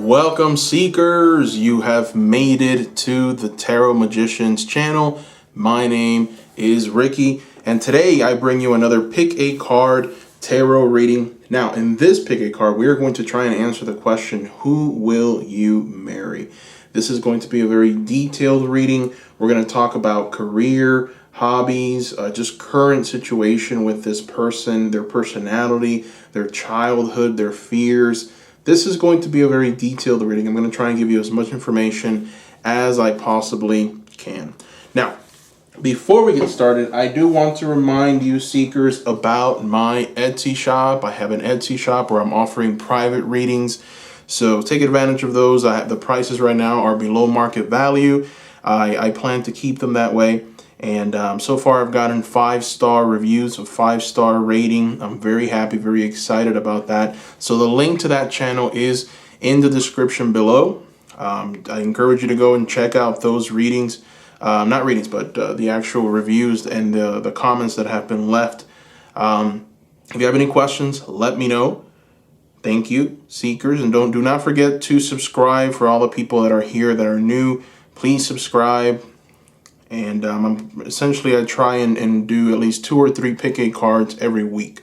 Welcome, seekers. You have made it to the Tarot Magicians channel. My name is Ricky, and today I bring you another pick a card tarot reading. Now, in this pick a card, we are going to try and answer the question, who will you marry? This is going to be a very detailed reading. We're going to talk about career, hobbies, just current situation with this person, their personality, their childhood, their fears. This is going to be a very detailed reading. I'm going to try and give you as much information as I possibly can. Now, before we get started, I do want to remind you, seekers, about my Etsy shop. I have an Etsy shop where I'm offering private readings, so take advantage of those. The prices right now are below market value. I plan to keep them that way. And so far I've gotten 5-star reviews, a 5-star rating. I'm very happy, very excited about that. So the link to that channel is in the description below. I encourage you to go and check out those readings. Not readings, but the actual reviews and the comments that have been left. If you have any questions, let me know. Thank you, seekers. And do not forget to subscribe. For all the people that are here that are new, please subscribe. And I try and do at least 2 or 3 pick a cards every week.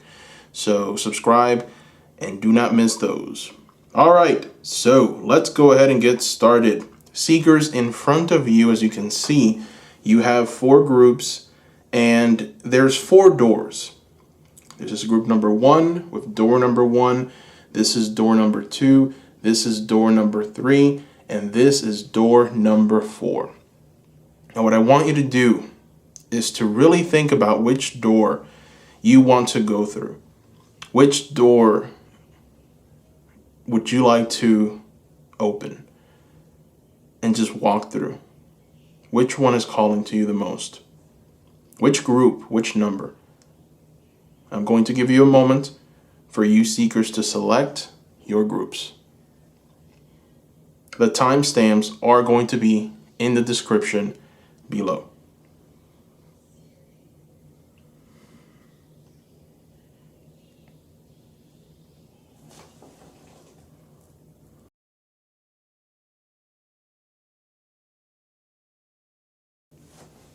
So subscribe and do not miss those. All right, so let's go ahead and get started. Seekers, in front of you, as you can see, you have 4 groups and there's 4 doors. This is group number 1 with door number 1. This is door number 2. This is door number 3. And this is door number 4. Now, what I want you to do is to really think about which door you want to go through. Which door would you like to open and just walk through? Which one is calling to you the most? Which group, which number? I'm going to give you a moment for you seekers to select your groups. The timestamps are going to be in the description below.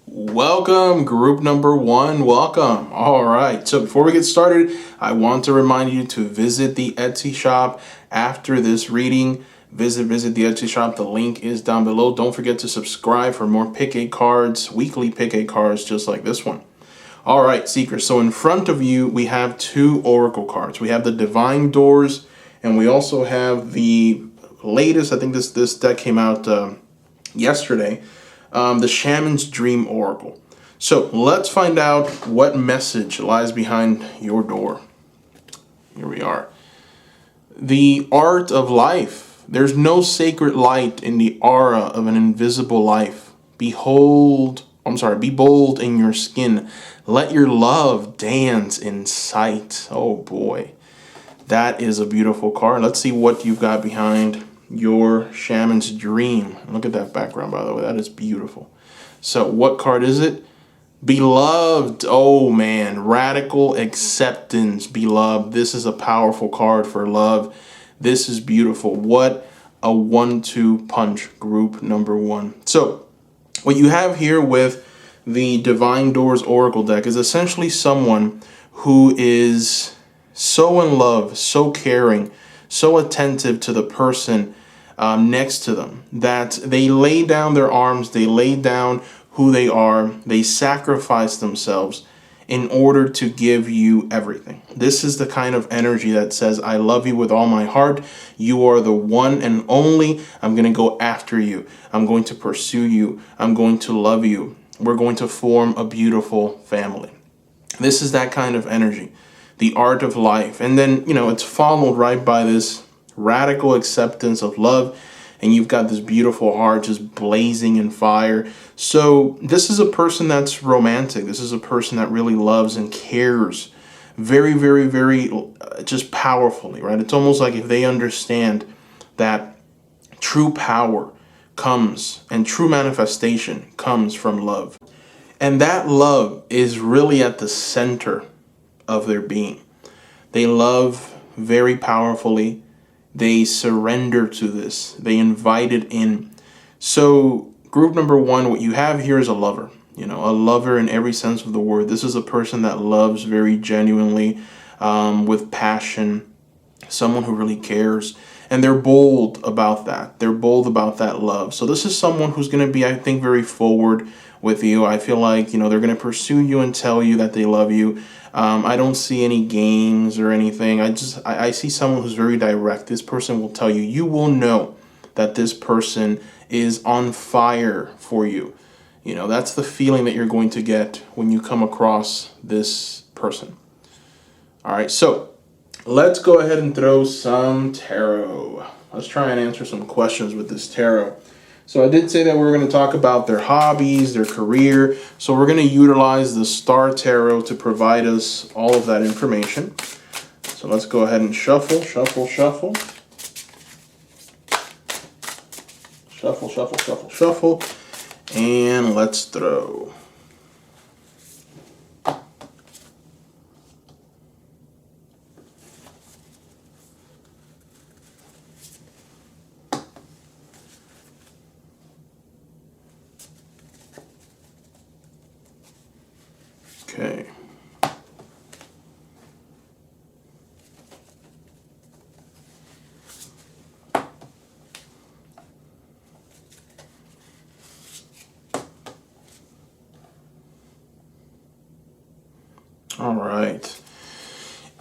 Welcome, group number 1. Welcome. All right. So before we get started, I want to remind you to visit the Etsy shop after this reading. Visit the Etsy shop. The link is down below. Don't forget to subscribe for more pick a cards, weekly pick a cards just like this one. All right, seekers. So in front of you, we have 2 oracle cards. We have the Divine Doors, and we also have the latest, I think this deck came out yesterday, the Shaman's Dream Oracle. So let's find out what message lies behind your door. Here we are. The art of life. There's no sacred light in the aura of an invisible life. Be bold in your skin. Let your love dance in sight. Oh boy, that is a beautiful card. Let's see what you've got behind your Shaman's Dream. Look at that background, by the way. That is beautiful. So what card is it? Beloved. Oh man, radical acceptance, beloved. This is a powerful card for love. This is beautiful. What a 1-2 punch, group number 1. So what you have here with the Divine Doors Oracle deck is essentially someone who is so in love, so caring, so attentive to the person next to them that they lay down their arms, they lay down who they are, they sacrifice themselves in order to give you everything. This is the kind of energy that says, I love you with all my heart. You are the one and only. I'm going to go after you. I'm going to pursue you. I'm going to love you. We're going to form a beautiful family. This is that kind of energy, the art of life. And then, it's followed right by this radical acceptance of love. And you've got this beautiful heart just blazing in fire. So this is a person that's romantic. This is a person that really loves and cares very, very, very just powerfully, right? It's almost like if they understand that true power comes and true manifestation comes from love. And that love is really at the center of their being. They love very powerfully They surrender to this. They invite it in. So group number one, what you have here is a lover. A lover in every sense of the word. This is a person that loves very genuinely, with passion, someone who really cares. And they're bold about that. They're bold about that love. So this is someone who's going to be, I think, very forward with you. I feel like, they're going to pursue you and tell you that they love you. I don't see any games or anything. I see someone who's very direct. This person will tell you, you will know that this person is on fire for you. That's the feeling that you're going to get when you come across this person. All right, so let's go ahead and throw some tarot. Let's try and answer some questions with this tarot. So I did say that we were going to talk about their hobbies, their career. So we're going to utilize the Star Tarot to provide us all of that information. So let's go ahead and shuffle, shuffle, shuffle. Shuffle, shuffle, shuffle, shuffle. And let's throw. Okay. All right.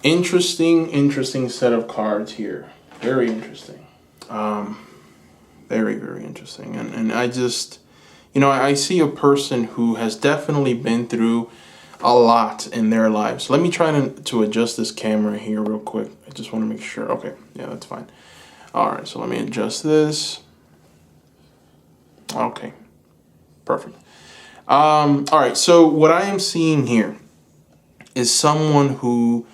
Interesting set of cards here. Very interesting. Very, very interesting. And I just, I see a person who has definitely been through a lot in their lives. Let me try to adjust this camera here real quick. I just want to make sure. Okay, yeah, that's fine. All right, so let me adjust this. Okay, perfect. All right, so what I am seeing here is someone who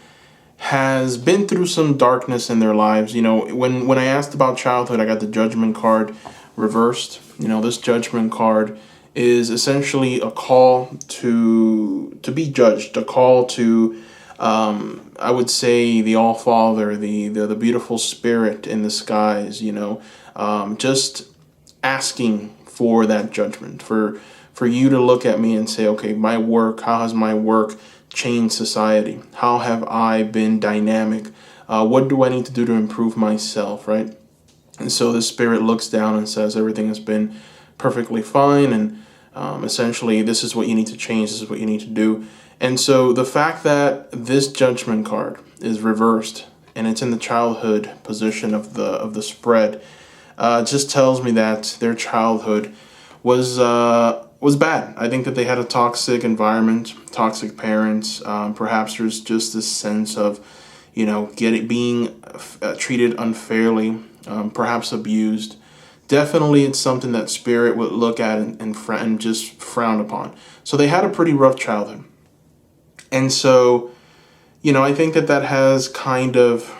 has been through some darkness in their lives. When I asked about childhood, I got the Judgment card reversed. This Judgment card is essentially a call to be judged, a call to, I would say, the All-Father, the beautiful spirit in the skies, just asking for that judgment, for you to look at me and say, okay, my work, how has my work changed society? How have I been dynamic? What do I need to do to improve myself, right? And so the spirit looks down and says everything has been perfectly fine, and essentially this is what you need to change, this is what you need to do. And so the fact that this Judgment card is reversed and it's in the childhood position of the spread just tells me that their childhood was bad. I think that they had a toxic environment, toxic parents. Perhaps there's just this sense of, being treated unfairly, perhaps abused. Definitely, it's something that spirit would look at and just frown upon. So they had a pretty rough childhood, and so, I think that has kind of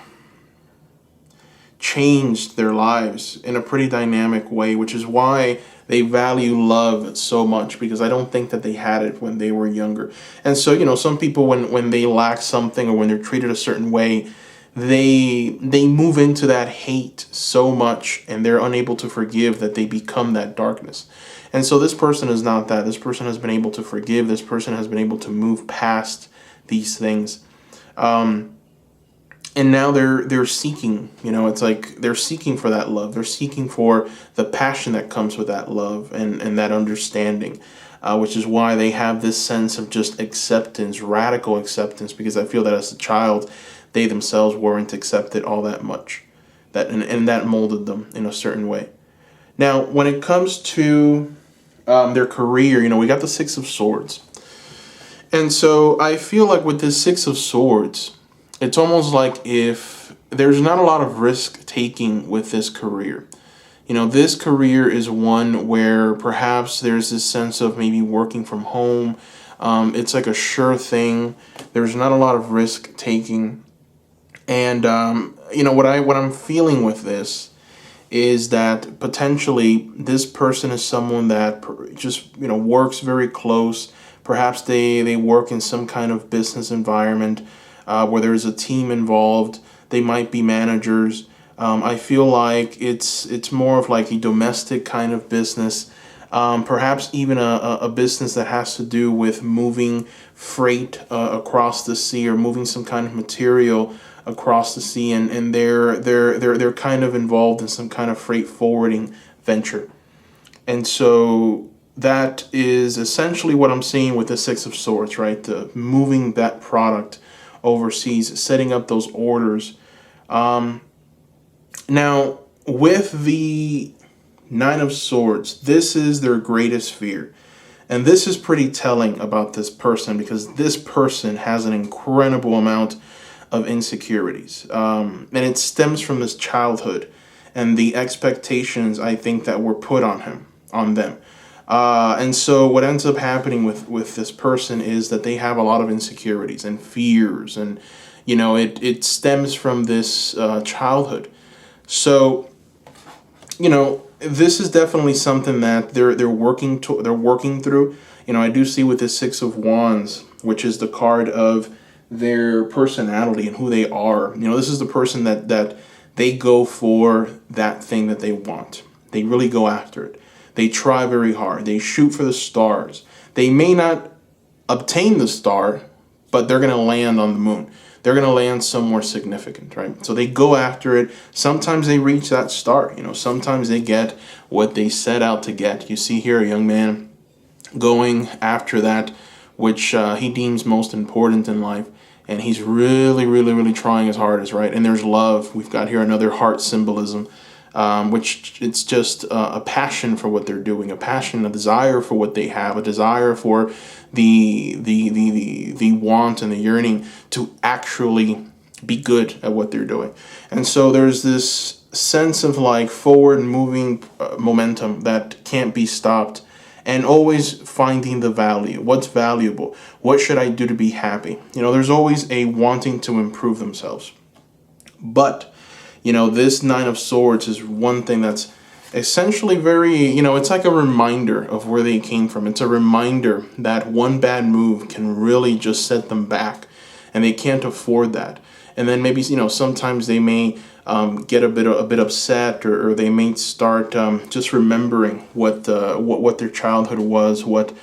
changed their lives in a pretty dynamic way, which is why they value love so much, because I don't think that they had it when they were younger. And so, some people, when they lack something or when they're treated a certain way, they move into that hate so much and they're unable to forgive that they become that darkness. And so this person is not that. This person has been able to forgive. This person has been able to move past these things. And now they're seeking, it's like they're seeking for that love. They're seeking for the passion that comes with that love and that understanding, which is why they have this sense of just acceptance, radical acceptance, because I feel that as a child, they themselves weren't accepted all that much, and that molded them in a certain way. Now, when it comes to their career, we got the Six of Swords. And so I feel like with this Six of Swords, it's almost like if there's not a lot of risk taking with this career. This career is one where perhaps there's this sense of maybe working from home. It's like a sure thing. There's not a lot of risk taking. And, what I'm feeling with this is that potentially this person is someone that just, works very close. Perhaps they work in some kind of business environment where there's a team involved. They might be managers. I feel like it's more of like a domestic kind of business, perhaps even a business that has to do with moving freight across the sea, or moving some kind of material across the sea, and they're kind of involved in some kind of freight forwarding venture. And so that is essentially what I'm seeing with the Six of Swords, right? The moving that product overseas, setting up those orders. Now, with the Nine of Swords, this is their greatest fear. And this is pretty telling about this person, because this person has an incredible amount of insecurities. And it stems from his childhood and the expectations, I think, that were put on them. And so what ends up happening with this person is that they have a lot of insecurities and fears. And, it stems from this childhood. So, this is definitely something that they're working through. I do see with the Six of Wands, which is the card of their personality and who they are. This is the person that they go for that thing that they want. They really go after it. They try very hard. They shoot for the stars. They may not obtain the star, but they're going to land on the moon. They're going to land somewhere significant, right? So they go after it. Sometimes they reach that star. Sometimes they get what they set out to get. You see here a young man going after that which he deems most important in life. And he's really, really, really trying his hardest, right? And there's love. We've got here another heart symbolism, which it's just a passion for what they're doing, a passion, a desire for what they have, a desire for the want and the yearning to actually be good at what they're doing. And so there's this sense of like forward moving momentum that can't be stopped, and always finding the value. What's valuable? What should I do to be happy? There's always a wanting to improve themselves. But, this Nine of Swords is one thing that's essentially very, it's like a reminder of where they came from. It's a reminder that one bad move can really just set them back, and they can't afford that. And then maybe, sometimes they may get a bit upset, or they may start just remembering what their childhood was, what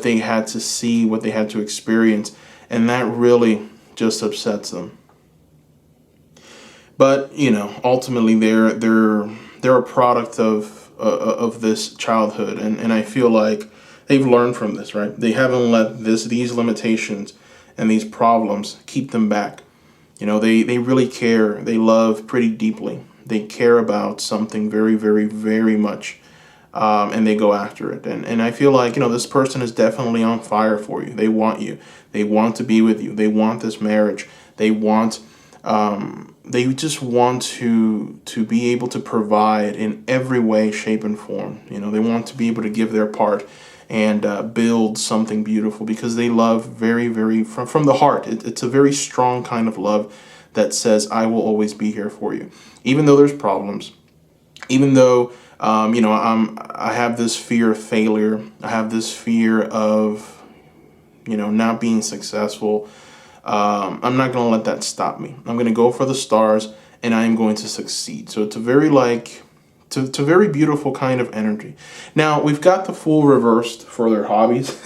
they had to see, what they had to experience, and that really just upsets them. But ultimately they're a product of this childhood, and I feel like they've learned from this, right? They haven't let these limitations and these problems keep them back. They really care. They love pretty deeply. They care about something very, very, very much, and they go after it. And I feel like, this person is definitely on fire for you. They want you. They want to be with you. They want this marriage. They just want to be able to provide in every way, shape, and form. They want to be able to give their part and build something beautiful, because they love very, very from the heart. It's a very strong kind of love that says, I will always be here for you, even though there's problems, even though I have this fear of failure. I have this fear of not being successful. I'm not going to let that stop me. I'm going to go for the stars, and I am going to succeed. So it's a very it's a very beautiful kind of energy. Now, we've got the Fool reversed for their hobbies.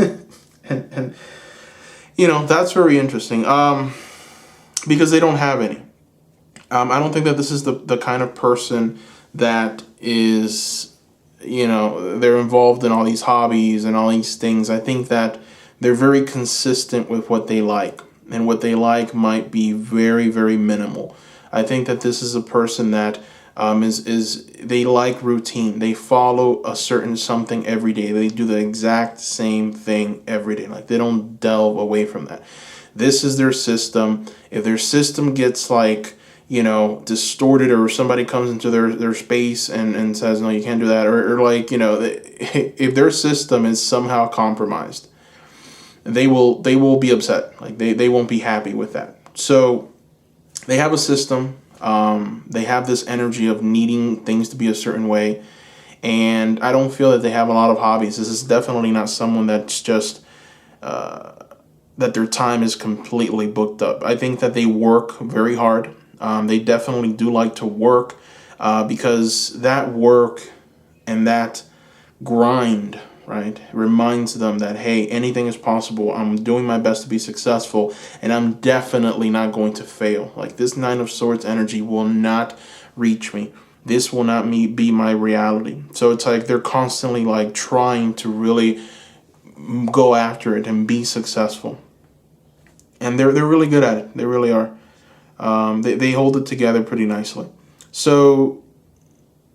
and that's very interesting, because they don't have any. I don't think that this is the kind of person that is, they're involved in all these hobbies and all these things. I think that they're very consistent with what they like, and what they like might be very, very minimal. I think that this is a person that they like routine. They follow a certain something every day. They do the exact same thing every day. Like, they don't delve away from that. This is their system. If their system gets distorted, or somebody comes into their space and says, no, you can't do that, or if their system is somehow compromised, they will be upset. Like, they won't be happy with that. So they have a system. They have this energy of needing things to be a certain way, and I don't feel that they have a lot of hobbies. This is definitely not someone that's just that their time is completely booked up. I think that they work very hard. They definitely do like to work because that work and that grind, right, reminds them that, hey, anything is possible. I'm doing my best to be successful, and I'm definitely not going to fail. Like, this Nine of Swords energy will not reach me. This will not be my reality. So it's like they're constantly like trying to really go after it and be successful. And they're really good at it. They really are. They hold it together pretty nicely. So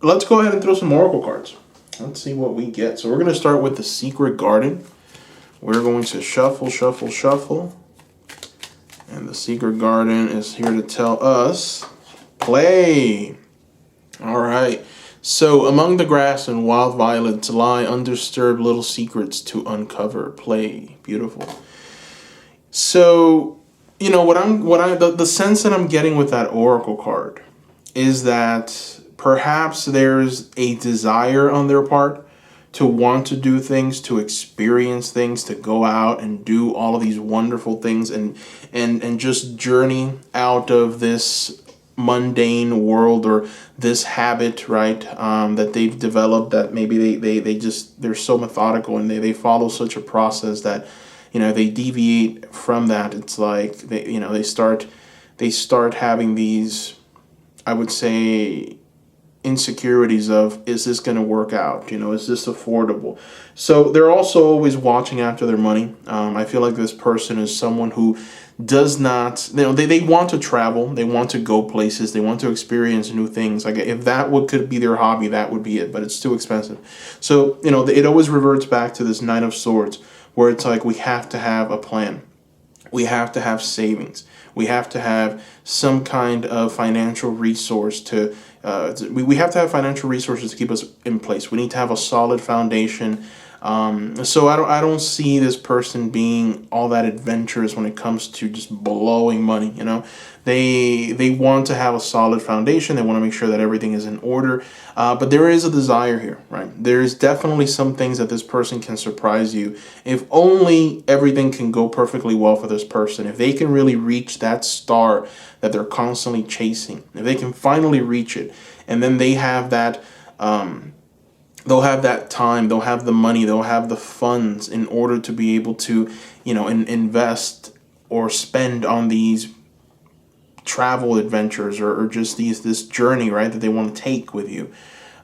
let's go ahead and throw some oracle cards. Let's see what we get. So we're going to start with the Secret Garden. We're going to shuffle, shuffle, shuffle. And the Secret Garden is here to tell us, play. All right. So among the grass and wild violets lie undisturbed little secrets to uncover. Play. Beautiful. So, you know, the sense that I'm getting with that oracle card is that perhaps there's a desire on their part to want to do things, to experience things, to go out and do all of these wonderful things and just journey out of this mundane world or this habit, right, that they've developed, that maybe they're so methodical and they follow such a process that, you know, they deviate from that. It's like they start having these, I would say, insecurities of, is this going to work out? You know, is this affordable? So they're also always watching after their money. I feel like this person is someone who does not, you know, they want to travel, they want to go places, they want to experience new things. Like, if that could be their hobby, that would be it, but it's too expensive. So, you know, it always reverts back to this Nine of Swords, where it's like, we have to have a plan. We have to have savings. We have to have some kind of financial resource we have to have financial resources to keep us in place. We need to have a solid foundation. So I don't see this person being all that adventurous when it comes to just blowing money. You know, they want to have a solid foundation. They want to make sure that everything is in order. But there is a desire here, right? There's definitely some things that this person can surprise you. If only everything can go perfectly well for this person. If they can really reach that star that they're constantly chasing, if they can finally reach it, and then they have that. They'll have that time, they'll have the money, they'll have the funds in order to be able to, you know, invest or spend on these travel adventures or just this journey, right, that they want to take with you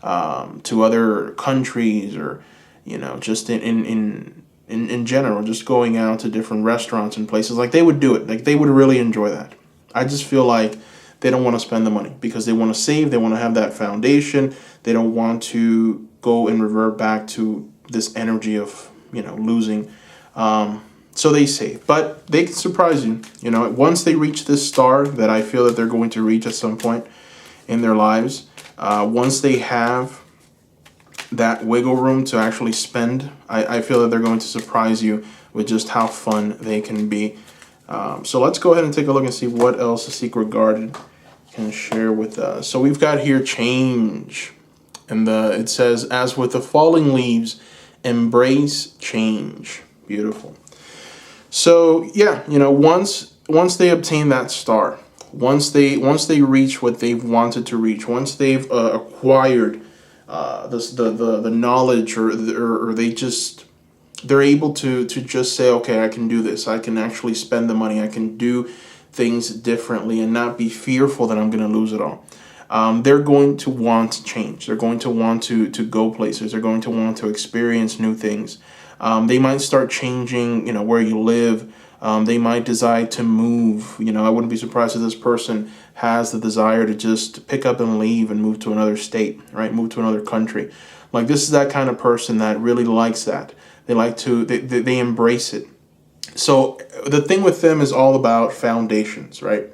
to other countries, or, you know, just in general, just going out to different restaurants and places. Like, they would do it. Like, they would really enjoy that. I just feel like they don't want to spend the money because they want to save, they want to have that foundation. They don't want to go and revert back to this energy of, you know, losing. So they save, but they can surprise you. You know, once they reach this star that I feel that they're going to reach at some point in their lives, once they have that wiggle room to actually spend, I feel that they're going to surprise you with just how fun they can be. So let's go ahead and take a look and see what else the Secret Garden can share with us. So we've got here change. And it says, as with the falling leaves, embrace change. Beautiful. So yeah, you know, once they obtain that star, once they reach what they've wanted to reach, once they've acquired the knowledge, or they're able to just say, okay, I can do this. I can actually spend the money. I can do things differently and not be fearful that I'm going to lose it all. They're going to want to change. They're going to want to go places. They're going to want to experience new things. They might start changing, you know, where you live. They might decide to move. You know, I wouldn't be surprised if this person has the desire to just pick up and leave and move to another state, right? Move to another country. Like, this is that kind of person that really likes that. They like to, they embrace it. So the thing with them is all about foundations, right?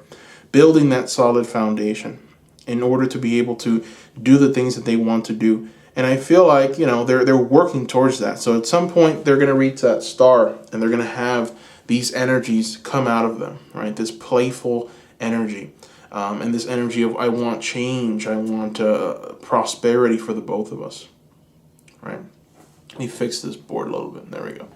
Building that solid foundation in order to be able to do the things that they want to do. And I feel like, you know, they're working towards that. So at some point they're going to reach that star, and they're going to have these energies come out of them, right? This playful energy, and this energy of, I want change, I want prosperity for the both of us, right? Let me fix this board a little bit. There we go.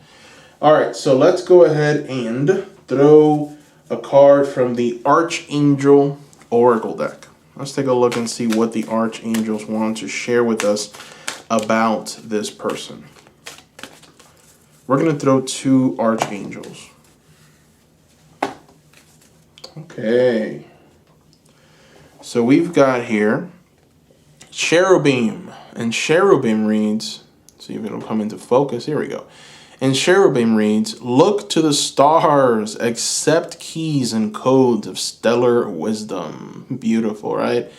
All right, so let's go ahead and throw a card from the Archangel oracle deck. Let's take a look and see what the archangels want to share with us about this person. We're going to throw 2 archangels. Okay. So we've got here cherubim. And cherubim reads, see if it'll come into focus. Here we go. And cherubim reads, look to the stars, accept keys and codes of stellar wisdom. Beautiful, right?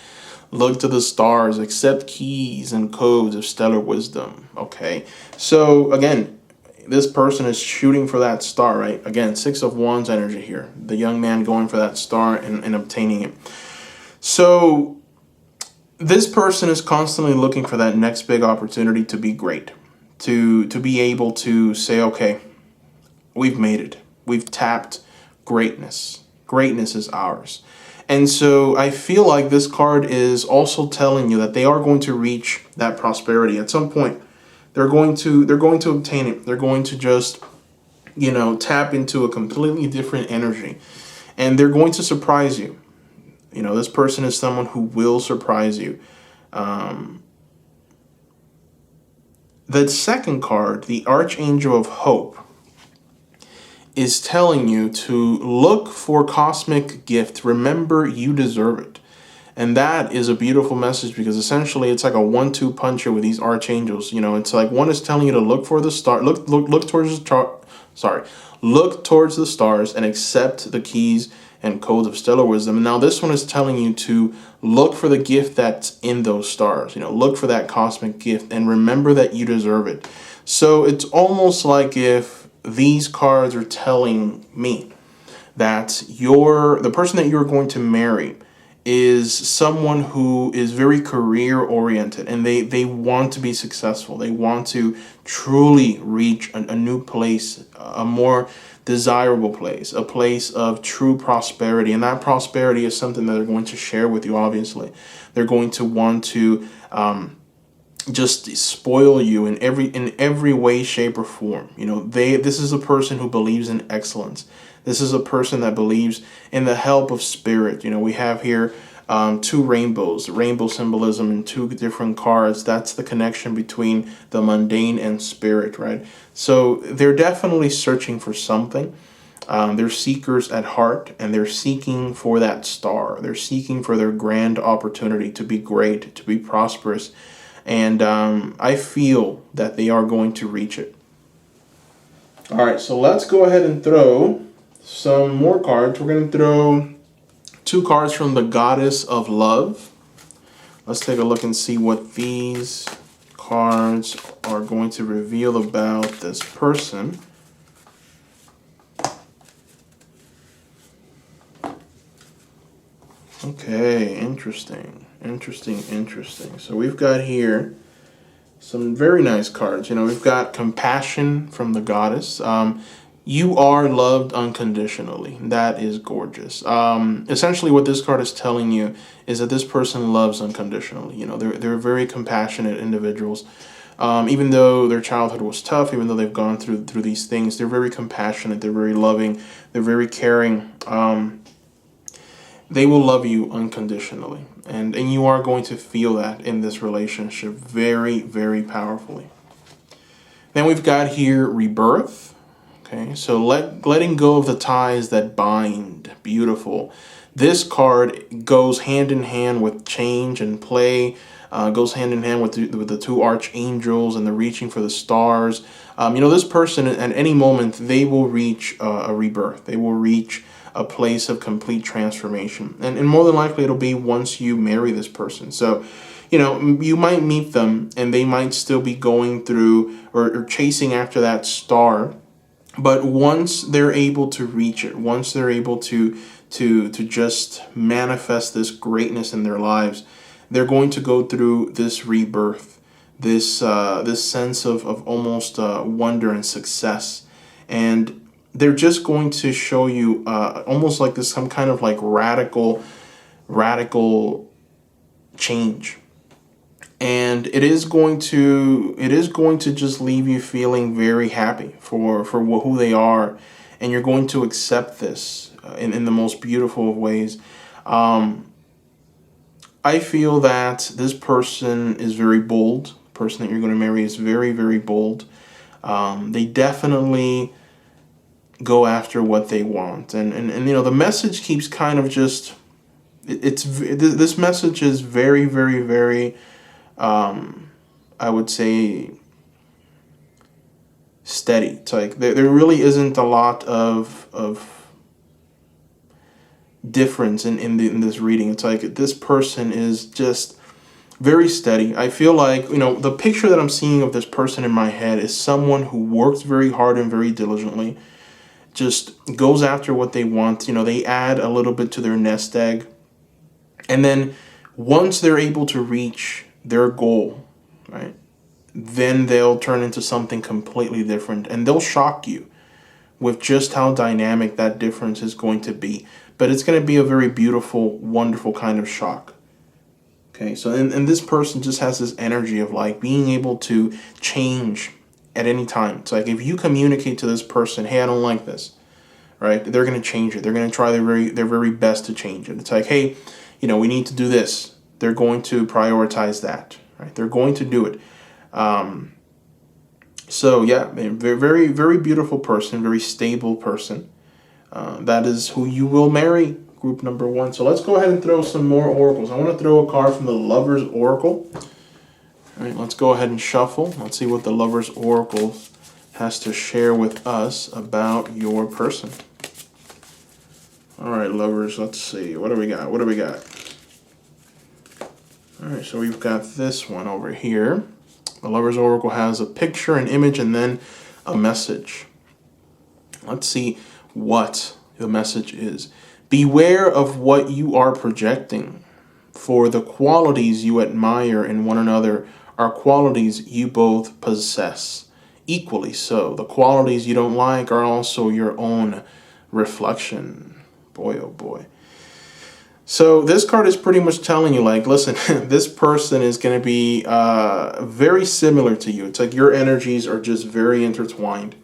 Look to the stars, accept keys and codes of stellar wisdom. Okay. So again, this person is shooting for that star, right? Again, 6 of Wands energy here. The young man going for that star and obtaining it. So this person is constantly looking for that next big opportunity to be great. To be able to say, okay, we've made it. We've tapped greatness. Greatness is ours. And so I feel like this card is also telling you that they are going to reach that prosperity at some point. They're going to obtain it. They're going to just, tap into a completely different energy. And they're going to surprise you. This person is someone who will surprise you. The second card, the Archangel of Hope, is telling you to look for cosmic gift. Remember, you deserve it. And that is a beautiful message because essentially it's like a 1-2 puncher with these archangels. It's like one is telling you to look for the star, look towards the look towards the stars and accept the keys and codes of stellar wisdom. And now this one is telling you to look for the gift that's in those stars. Look for that cosmic gift and remember that you deserve it. So it's almost like if these cards are telling me that the person that you're going to marry is someone who is very career oriented and they want to be successful. They want to truly reach a new place, a more desirable place, a place of true prosperity. And that prosperity is something that they're going to share with you, obviously. They're going to want to just spoil you in every way, shape, or form. This is a person who believes in excellence. This is a person that believes in the help of spirit. We have here 2 rainbows, rainbow symbolism in 2 different cards. That's the connection between the mundane and spirit, right? So they're definitely searching for something. They're seekers at heart, and they're seeking for that star. They're seeking for their grand opportunity to be great, to be prosperous. And I feel that they are going to reach it. All right, so let's go ahead and throw some more cards. We're going to throw 2 cards from the Goddess of Love. Let's take a look and see what these cards are going to reveal about this person. Okay, interesting. So we've got here some very nice cards. We've got Compassion from the Goddess. You are loved unconditionally. That is gorgeous. Essentially what this card is telling you is that this person loves unconditionally. They're very compassionate individuals. Even though their childhood was tough, even though they've gone through these things, they're very compassionate, they're very loving, they're very caring. They will love you unconditionally. And you are going to feel that in this relationship very, very powerfully. Then we've got here Rebirth. Okay, so letting go of the ties that bind. Beautiful. This card goes hand in hand with change and play. Goes hand in hand with the 2 archangels and the reaching for the stars. This person at any moment, they will reach a rebirth. They will reach a place of complete transformation. And more than likely, it'll be once you marry this person. So, you might meet them and they might still be going through or chasing after that star. But once they're able to reach it, once they're able to just manifest this greatness in their lives, they're going to go through this rebirth, this sense of almost wonder and success. And they're just going to show you almost like this, some kind of like radical change. And it is going to just leave you feeling very happy for who they are, and you're going to accept this in the most beautiful of ways. I feel that this person is very bold. The person that you're going to marry is very, very bold. They definitely go after what they want. And you know, the message keeps kind of just, this message is very, very, very, I would say, steady. It's like there really isn't a lot of difference in this reading. It's like this person is just very steady. I feel like, you know, the picture that I'm seeing of this person in my head is someone who works very hard and very diligently, just goes after what they want. You know, they add a little bit to their nest egg. And then once they're able to reach their goal, right, then they'll turn into something completely different, and they'll shock you with just how dynamic that difference is going to be. But it's going to be a very beautiful, wonderful kind of shock. Okay, so and this person just has this energy of like being able to change at any time. It's like if you communicate to this person, hey, I don't like this, right? They're going to change it. They're going to try their very best to change it. It's like, hey, you know, we need to do this. They're going to prioritize that, right? They're going to do it. So yeah, very, very, very beautiful person, very stable person. That is who you will marry, group number one. So let's go ahead and throw some more oracles. I want to throw a card from the Lover's Oracle. All right, let's go ahead and shuffle. Let's see what the Lover's Oracle has to share with us about your person. All right, lovers, let's see. What do we got? What do we got? All right, so we've got this one over here. The Lover's Oracle has a picture, an image, and then a message. Let's see what the message is. Beware of what you are projecting, for the qualities you admire in one another are qualities you both possess. Equally so, the qualities you don't like are also your own reflection. Boy, oh boy. So this card is pretty much telling you, like, listen, this person is going to be very similar to you. It's like your energies are just very intertwined.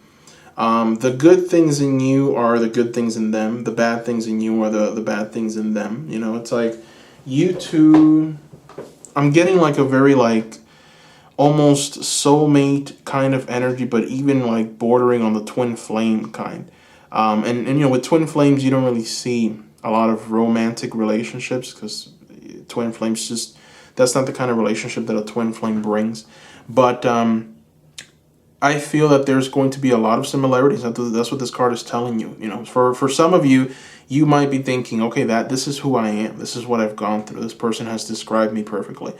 The good things in you are the good things in them. The bad things in you are the bad things in them. You know, it's like you two, I'm getting like a very like almost soulmate kind of energy, but even like bordering on the twin flame kind. And you know, with twin flames, you don't really see a lot of romantic relationships because twin flames just, that's not the kind of relationship that a twin flame brings. But I feel that there's going to be a lot of similarities. That's what this card is telling you. You know, for some of you, you might be thinking, okay, this is who I am. This is what I've gone through. This person has described me perfectly.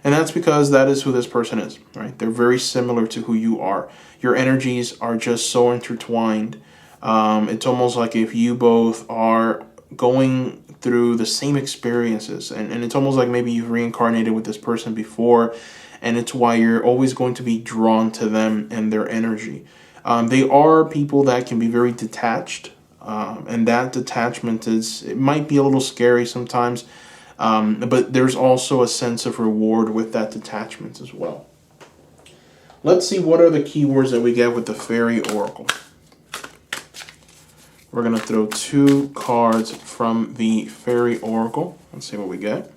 And that's because that is who this person is, right? They're very similar to who you are. Your energies are just so intertwined. It's almost like if you both are going through the same experiences, and it's almost like maybe you've reincarnated with this person before, and it's why you're always going to be drawn to them and their energy. They are people that can be very detached, and that detachment it might be a little scary sometimes, but there's also a sense of reward with that detachment as well. Let's see what are the keywords that we get with the Fairy Oracle. We're going to throw 2 cards from the Fairy Oracle. Let's see what we get.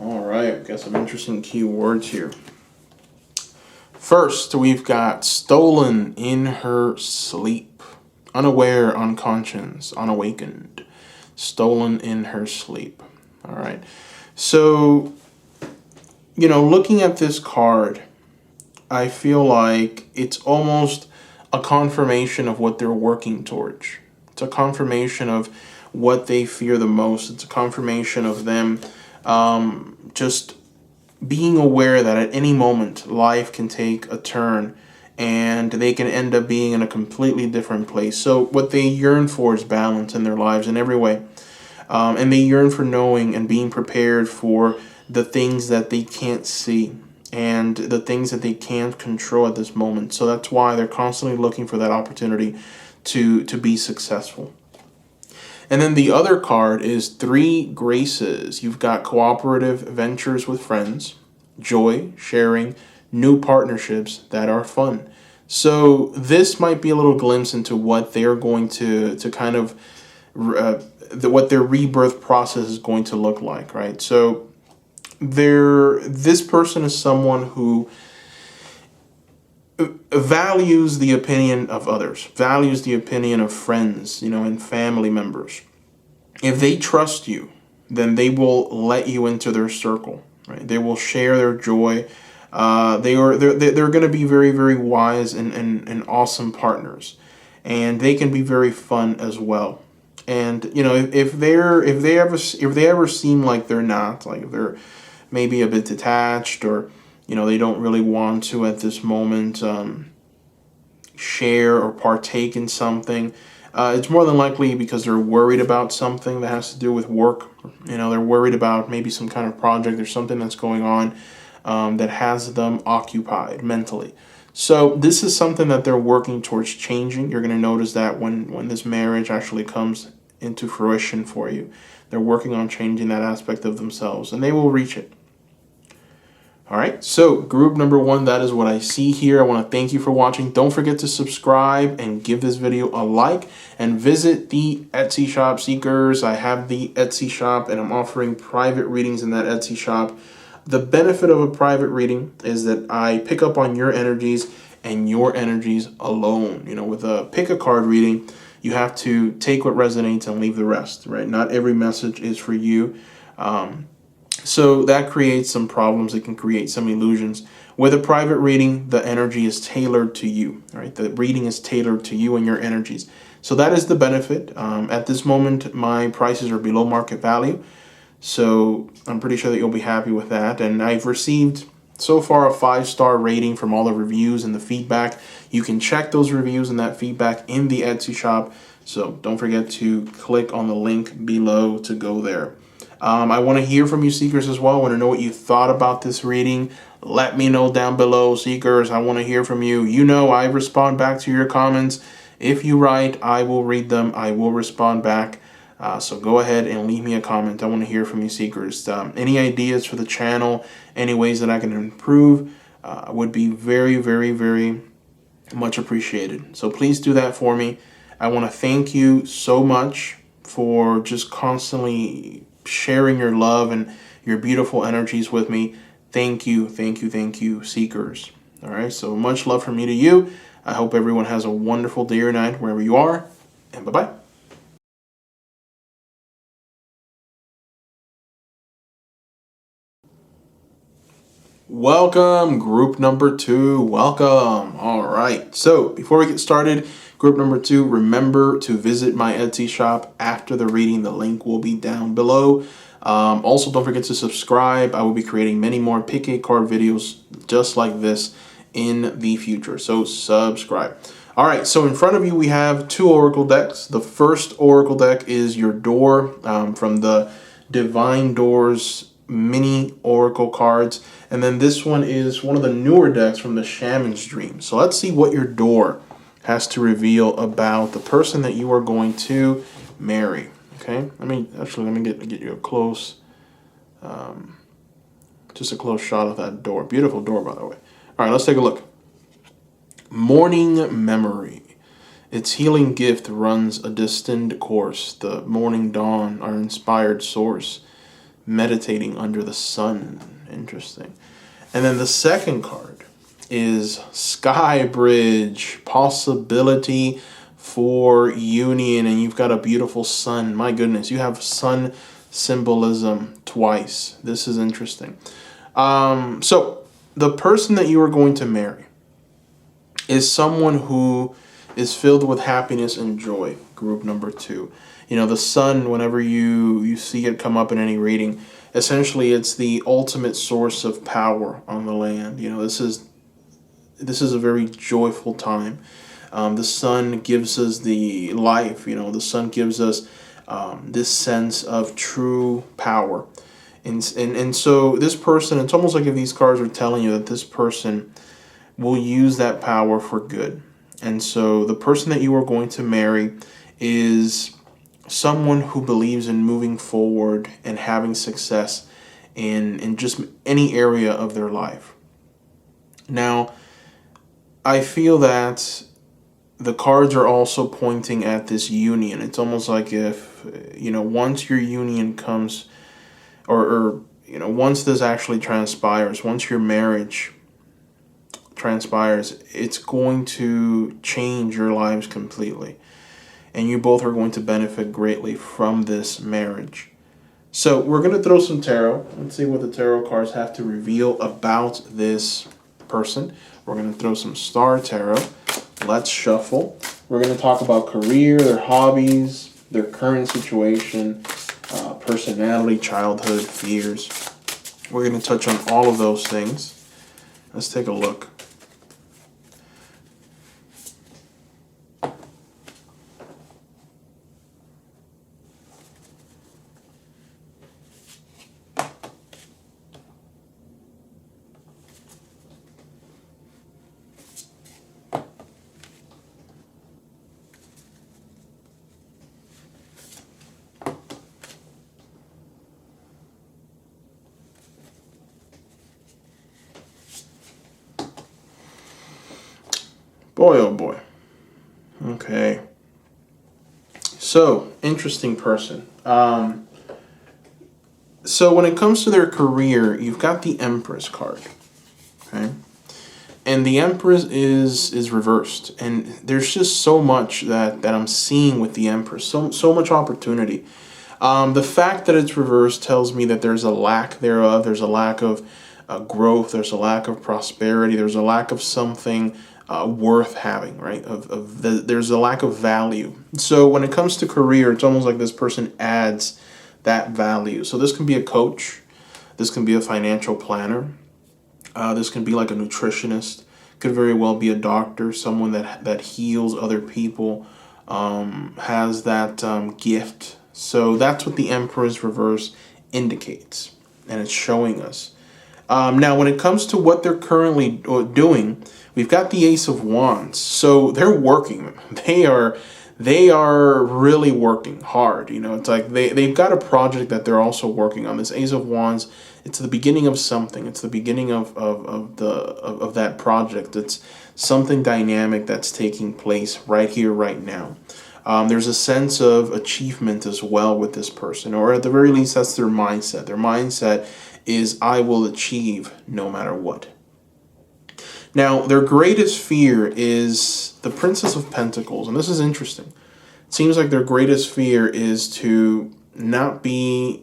All right, we've got some interesting keywords here. First, we've got stolen in her sleep. Unaware, unconscious, unawakened. Stolen in her sleep. All right. So, you know, looking at this card, I feel like it's almost a confirmation of what they're working towards. It's a confirmation of what they fear the most. It's a confirmation of them just being aware that at any moment life can take a turn and they can end up being in a completely different place. So what they yearn for is balance in their lives in every way. And they yearn for knowing and being prepared for the things that they can't see and the things that they can't control at this moment. So that's why they're constantly looking for that opportunity to be successful. And then the other card is 3 graces. You've got cooperative ventures with friends, joy, sharing, new partnerships that are fun. So this might be a little glimpse into what they're going to kind of what their rebirth process is going to look like, right? So this person is someone who values the opinion of others, values the opinion of friends, and family members. If they trust you, then they will let you into their circle, right? They will share their joy. They're going to be very, very wise and awesome partners, and they can be very fun as well. And if they ever seem like they're not, like if they're maybe a bit detached, or they don't really want to at this moment share or partake in something, it's more than likely because they're worried about something that has to do with work. They're worried about maybe some kind of project or something that's going on that has them occupied mentally. So this is something that they're working towards changing. You're going to notice that when this marriage actually comes into fruition for you, they're working on changing that aspect of themselves, and they will reach it. All right, so group number 1, that is what I see here. I want to thank you for watching. Don't forget to subscribe and give this video a like, and visit the Etsy shop, seekers. I have the Etsy shop, and I'm offering private readings in that Etsy shop. The benefit of a private reading is that I pick up on your energies and your energies alone. With a pick a card reading, you have to take what resonates and leave the rest, right? Not every message is for you. So that creates some problems. It can create some illusions. With a private reading, the energy is tailored to you, right? The reading is tailored to you and your energies. So that is the benefit. At this moment, my prices are below market value. So I'm pretty sure that you'll be happy with that. And I've received so far a 5-star rating from all the reviews and the feedback. You can check those reviews and that feedback in the Etsy shop. So don't forget to click on the link below to go there. I want to hear from you, seekers, as well. I want to know what you thought about this reading. Let me know down below, seekers. I want to hear from you. I respond back to your comments. If you write, I will read them. I will respond back. So go ahead and leave me a comment. I want to hear from you, seekers. Any ideas for the channel, any ways that I can improve, would be very, very, very much appreciated. So please do that for me. I want to thank you so much for just constantly sharing your love and your beautiful energies with me. Thank you, thank you, thank you, seekers. All right, so much love from me to you. I hope everyone has a wonderful day or night wherever you are, and bye-bye. Welcome, group number 2. Welcome. All right. So before we get started, group number 2, remember to visit my Etsy shop after the reading. The link will be down below. Also, don't forget to subscribe. I will be creating many more pick a card videos just like this in the future. So subscribe. All right. So in front of you, we have 2 oracle decks. The first oracle deck is your door from the Divine Doors mini oracle cards, and then this one is one of the newer decks from the Shaman's Dream. So let's see what your door has to reveal about the person that you are going to marry. Okay, let me get you a close, just a close shot of that door. Beautiful door, by the way. All right, let's take a look. Morning memory. Its healing gift runs a distant course. The morning dawn, our inspired source. Meditating under the sun. Interesting. And then the second card is Sky Bridge, possibility for union, and you've got a beautiful sun. My goodness, you have sun symbolism twice. This is interesting. So the person that you are going to marry is someone who is filled with happiness and joy. Group number 2. The sun, whenever you see it come up in any reading, essentially it's the ultimate source of power on the land. This is a very joyful time. The sun gives us the life. The sun gives us this sense of true power. And so this person, it's almost like if these cards are telling you that this person will use that power for good. And so the person that you are going to marry is someone who believes in moving forward and having success in just any area of their life. Now, I feel that the cards are also pointing at this union. It's almost like if, once your union comes, or once this actually transpires, once your marriage transpires, it's going to change your lives completely. And you both are going to benefit greatly from this marriage. So we're going to throw some tarot. Let's see what the tarot cards have to reveal about this person. We're going to throw some star tarot. Let's shuffle. We're going to talk about career, their hobbies, their current situation, personality, childhood, fears. We're going to touch on all of those things. Let's take a look. Boy, oh boy. Okay. So, interesting person. So when it comes to their career, you've got the Empress card. Okay. And the Empress is reversed. And there's just so much that I'm seeing with the Empress. So much opportunity. The fact that it's reversed tells me that there's a lack thereof. There's a lack of growth. There's a lack of prosperity. There's a lack of something worth having, right? There's a lack of value. So when it comes to career, it's almost like this person adds that value. So this can be a coach. This can be a financial planner. This can be like a nutritionist. Could very well be a doctor, someone that heals other people, has that gift. So that's what the Emperor's reverse indicates, and it's showing us. Now, when it comes to what they're currently doing, we've got the Ace of Wands. So they're working. They are really working hard. It's like they've got a project that they're also working on. This Ace of Wands, it's the beginning of something. It's the beginning of that project. It's something dynamic that's taking place right here, right now. There's a sense of achievement as well with this person, or at the very least, that's their mindset. Their mindset is, I will achieve no matter what. Now, their greatest fear is the Princess of Pentacles, and this is interesting. It seems like their greatest fear is to not be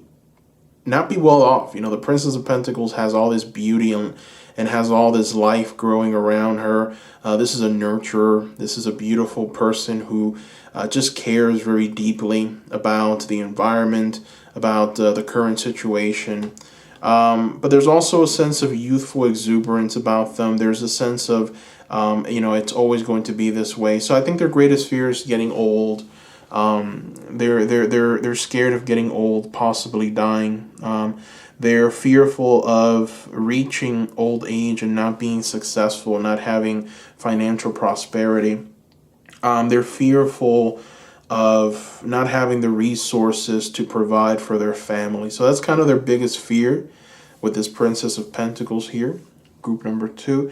well off. The Princess of Pentacles has all this beauty and has all this life growing around her. This is a nurturer. This is a beautiful person who just cares very deeply about the environment, about the current situation. But there's also a sense of youthful exuberance about them. There's a sense of, it's always going to be this way. So I think their greatest fear is getting old. They're scared of getting old, possibly dying. They're fearful of reaching old age and not being successful, not having financial prosperity. They're fearful of not having the resources to provide for their family. So that's kind of their biggest fear with this Princess of Pentacles here, group number 2.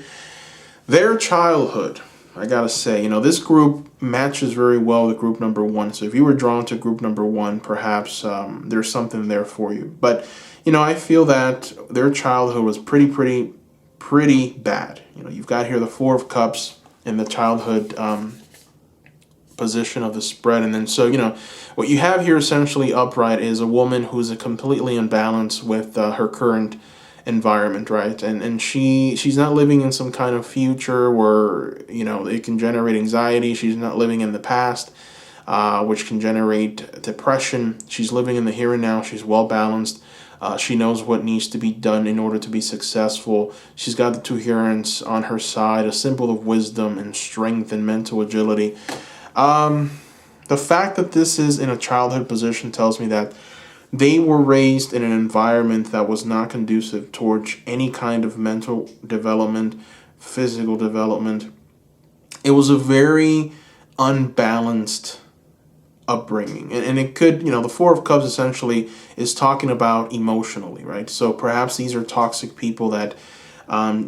Their childhood, I gotta say, this group matches very well with group number 1. So if you were drawn to group number 1, perhaps there's something there for you. But, I feel that their childhood was pretty bad. You've got here the 4 of Cups in the childhood position of the spread, and then what you have here essentially upright is a woman who's completely imbalanced with her current environment, right? And she's not living in some kind of future where it can generate anxiety. She's not living in the past, which can generate depression. She's living in the here and now. She's well balanced. She knows what needs to be done in order to be successful. She's got the 2 Herons on her side, a symbol of wisdom and strength and mental agility. The fact that this is in a childhood position tells me that they were raised in an environment that was not conducive towards any kind of mental development, physical development. It was a very unbalanced upbringing. And it could, the 4 of Cups essentially is talking about emotionally, right? So perhaps these are toxic people that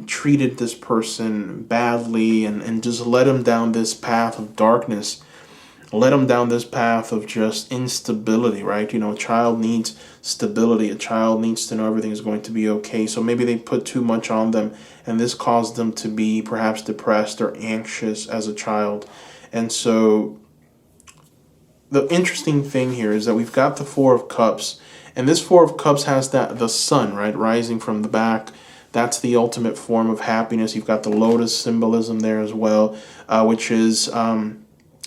treated this person badly and just led him down this path of darkness, led him down this path of just instability, right? A child needs stability. A child needs to know everything is going to be okay. So maybe they put too much on them, and this caused them to be perhaps depressed or anxious as a child. And so the interesting thing here is that we've got the Four of Cups, and this Four of Cups has the sun, right, rising from the back. That's the ultimate form of happiness. You've got the lotus symbolism there as well, which is the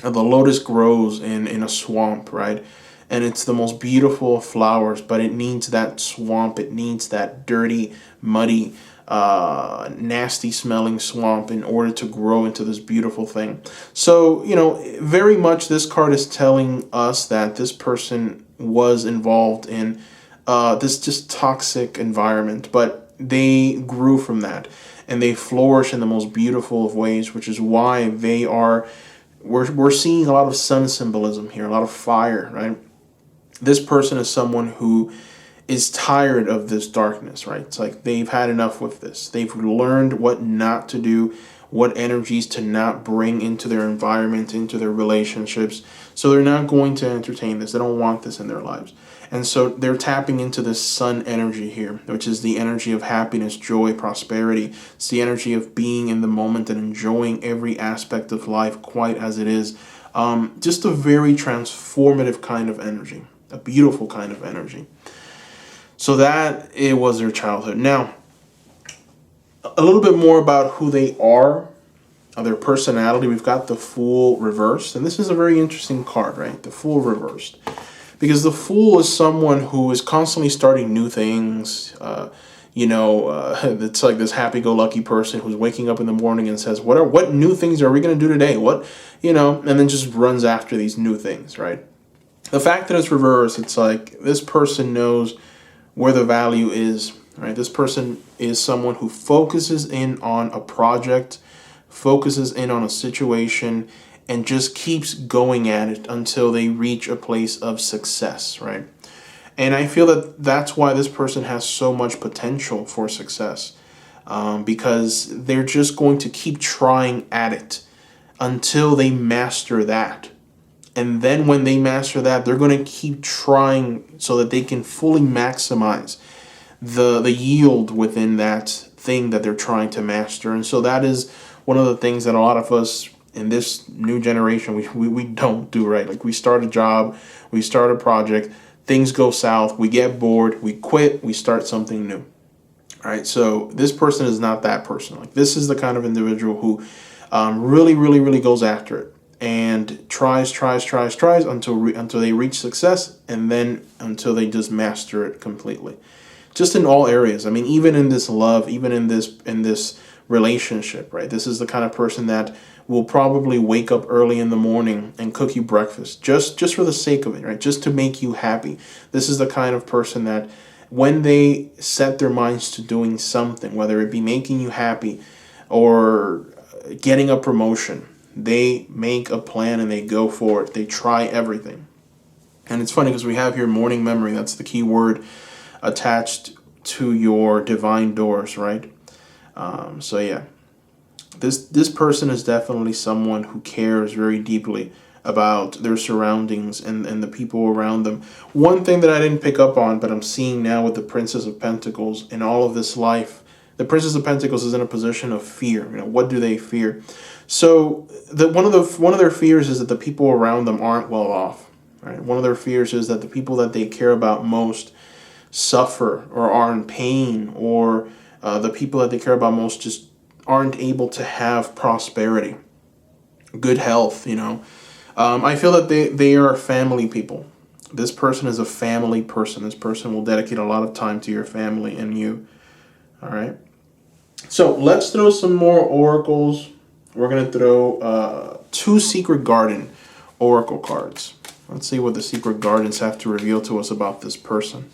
lotus grows in a swamp, right? And it's the most beautiful of flowers, but it needs that swamp. It needs that dirty, muddy, nasty smelling swamp in order to grow into this beautiful thing. So, very much this card is telling us that this person was involved in this just toxic environment, but they grew from that and they flourish in the most beautiful of ways, which is why we're seeing a lot of sun symbolism here, a lot of fire, right? This person is someone who is tired of this darkness, right? It's like they've had enough with this. They've learned what not to do, what energies to not bring into their environment, into their relationships. So they're not going to entertain this. They don't want this in their lives. And so they're tapping into this sun energy here, which is the energy of happiness, joy, prosperity. It's the energy of being in the moment and enjoying every aspect of life quite as it is. Just a very transformative kind of energy, a beautiful kind of energy. So that it was their childhood. Now, a little bit more about who they are, their personality. We've got the Fool reversed, and this is a very interesting card, right? The Fool reversed. Because the Fool is someone who is constantly starting new things. It's like this happy-go-lucky person who's waking up in the morning and says, what new things are we going to do today? And then just runs after these new things, right? The fact that it's reversed, it's like this person knows where the value is, right? This person is someone who focuses in on a project, focuses in on a situation, and just keeps going at it until they reach a place of success, right? And I feel that that's why this person has so much potential for success, because they're just going to keep trying at it until they master that. And then when they master that, they're going to keep trying so that they can fully maximize the yield within that thing that they're trying to master. And so that is one of the things that a lot of us in this new generation, we don't do, right? Like we start a job, we start a project, things go south, we get bored, we quit, we start something new. All right, so this person is not that person. Like this is the kind of individual who really, really, really goes after it and tries until they reach success, and then until they just master it completely. Just in all areas. I mean, even in this love, even in this relationship, right? This is the kind of person that will probably wake up early in the morning and cook you breakfast just for the sake of it, right? Just to make you happy. This is the kind of person that when they set their minds to doing something, whether it be making you happy or getting a promotion, they make a plan and they go for it. They try everything. And it's funny because we have here morning memory. That's the key word attached to your divine doors, right? So yeah, this person is definitely someone who cares very deeply about their surroundings and the people around them. One thing that I didn't pick up on, but I'm seeing now with the Princess of Pentacles in all of this life, the Princess of Pentacles is in a position of fear. What do they fear? So one of their fears is that the people around them aren't well off. Right? One of their fears is that the people that they care about most suffer or are in pain, or the people that they care about most just aren't able to have prosperity, good health. I feel that they are family people. This person is a family person. This person will dedicate a lot of time to your family and you. All right. So let's throw some more oracles. We're going to throw 2 Secret Garden oracle cards. Let's see what the Secret Gardens have to reveal to us about this person.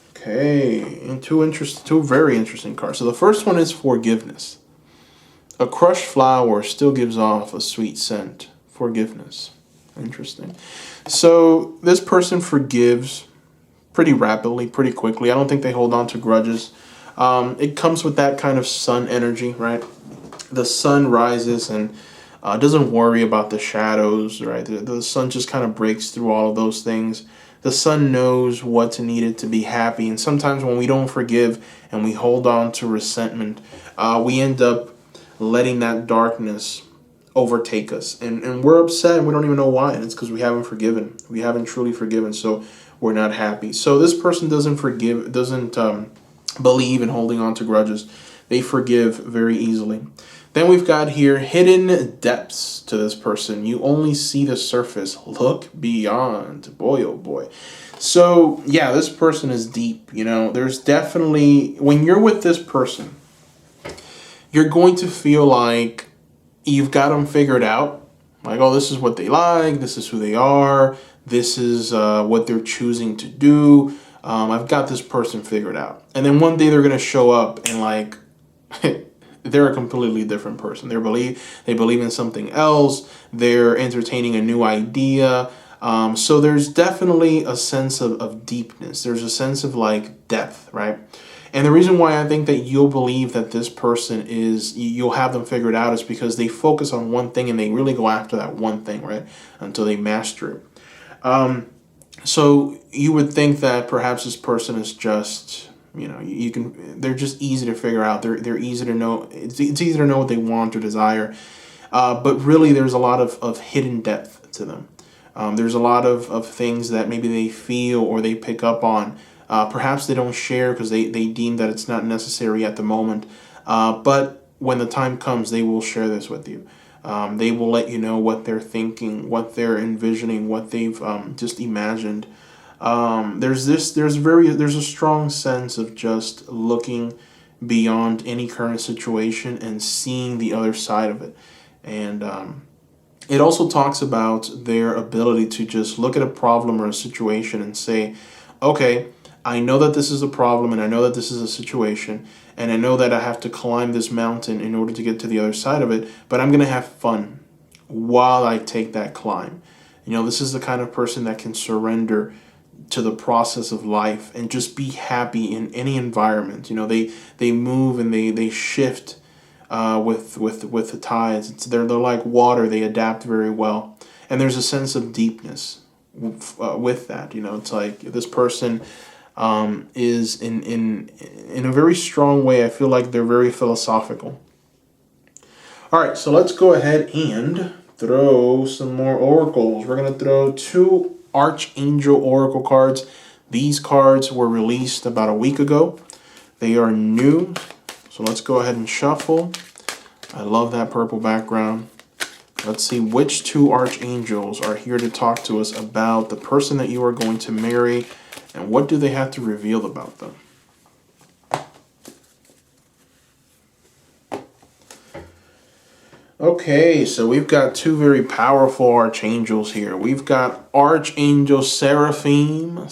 Okay, and two very interesting cards. So the first one is forgiveness. A crushed flower still gives off a sweet scent. Forgiveness. Interesting. So this person forgives pretty rapidly, pretty quickly. I don't think they hold on to grudges. It comes with that kind of sun energy, right? The sun rises and doesn't worry about the shadows, right? The sun just kind of breaks through all of those things. The sun knows what's needed to be happy. And sometimes when we don't forgive and we hold on to resentment, we end up letting that darkness overtake us. And we're upset and we don't even know why. And it's because we haven't forgiven. We haven't truly forgiven. So we're not happy. So this person doesn't believe in holding on to grudges. They forgive very easily. Then we've got here hidden depths to this person. You only see the surface. Look beyond. Boy, oh boy. So, yeah, this person is deep. There's definitely, when you're with this person, you're going to feel like you've got them figured out. Like, oh, this is what they like. This is who they are. This is what they're choosing to do. I've got this person figured out. And then one day they're going to show up and like, they're a completely different person. They believe in something else. They're entertaining a new idea. So there's definitely a sense of deepness. There's a sense of like depth, right? And the reason why I think that you'll believe that this person you'll have them figured out is because they focus on one thing and they really go after that one thing, right? Until they master it. So you would think that perhaps this person is just, they're just easy to figure out. They're easy to know. It's easy to know what they want or desire. But really there's a lot of hidden depth to them. There's a lot of things that maybe they feel or they pick up on. Perhaps they don't share because they deem that it's not necessary at the moment. But when the time comes, they will share this with you. They will let you know what they're thinking, what they're envisioning, what they've just imagined. There's a strong sense of just looking beyond any current situation and seeing the other side of it. And it also talks about their ability to just look at a problem or a situation and say, okay, I know that this is a problem and I know that this is a situation and I know that I have to climb this mountain in order to get to the other side of it, but I'm going to have fun while I take that climb. This is the kind of person that can surrender to the process of life and just be happy in any environment. They move and they shift with the tides. They're like water. They adapt very well. And there's a sense of deepness with that. It's like this person is in a very strong way. I feel like they're very philosophical. All right, so let's go ahead and throw some more oracles. We're going to throw 2 Archangel Oracle cards. These cards were released about a week ago. They are new. So let's go ahead and shuffle. I love that purple background. Let's see which 2 archangels are here to talk to us about the person that you are going to marry and what do they have to reveal about them. Okay, so we've got 2 very powerful archangels here. We've got Archangel Seraphiel,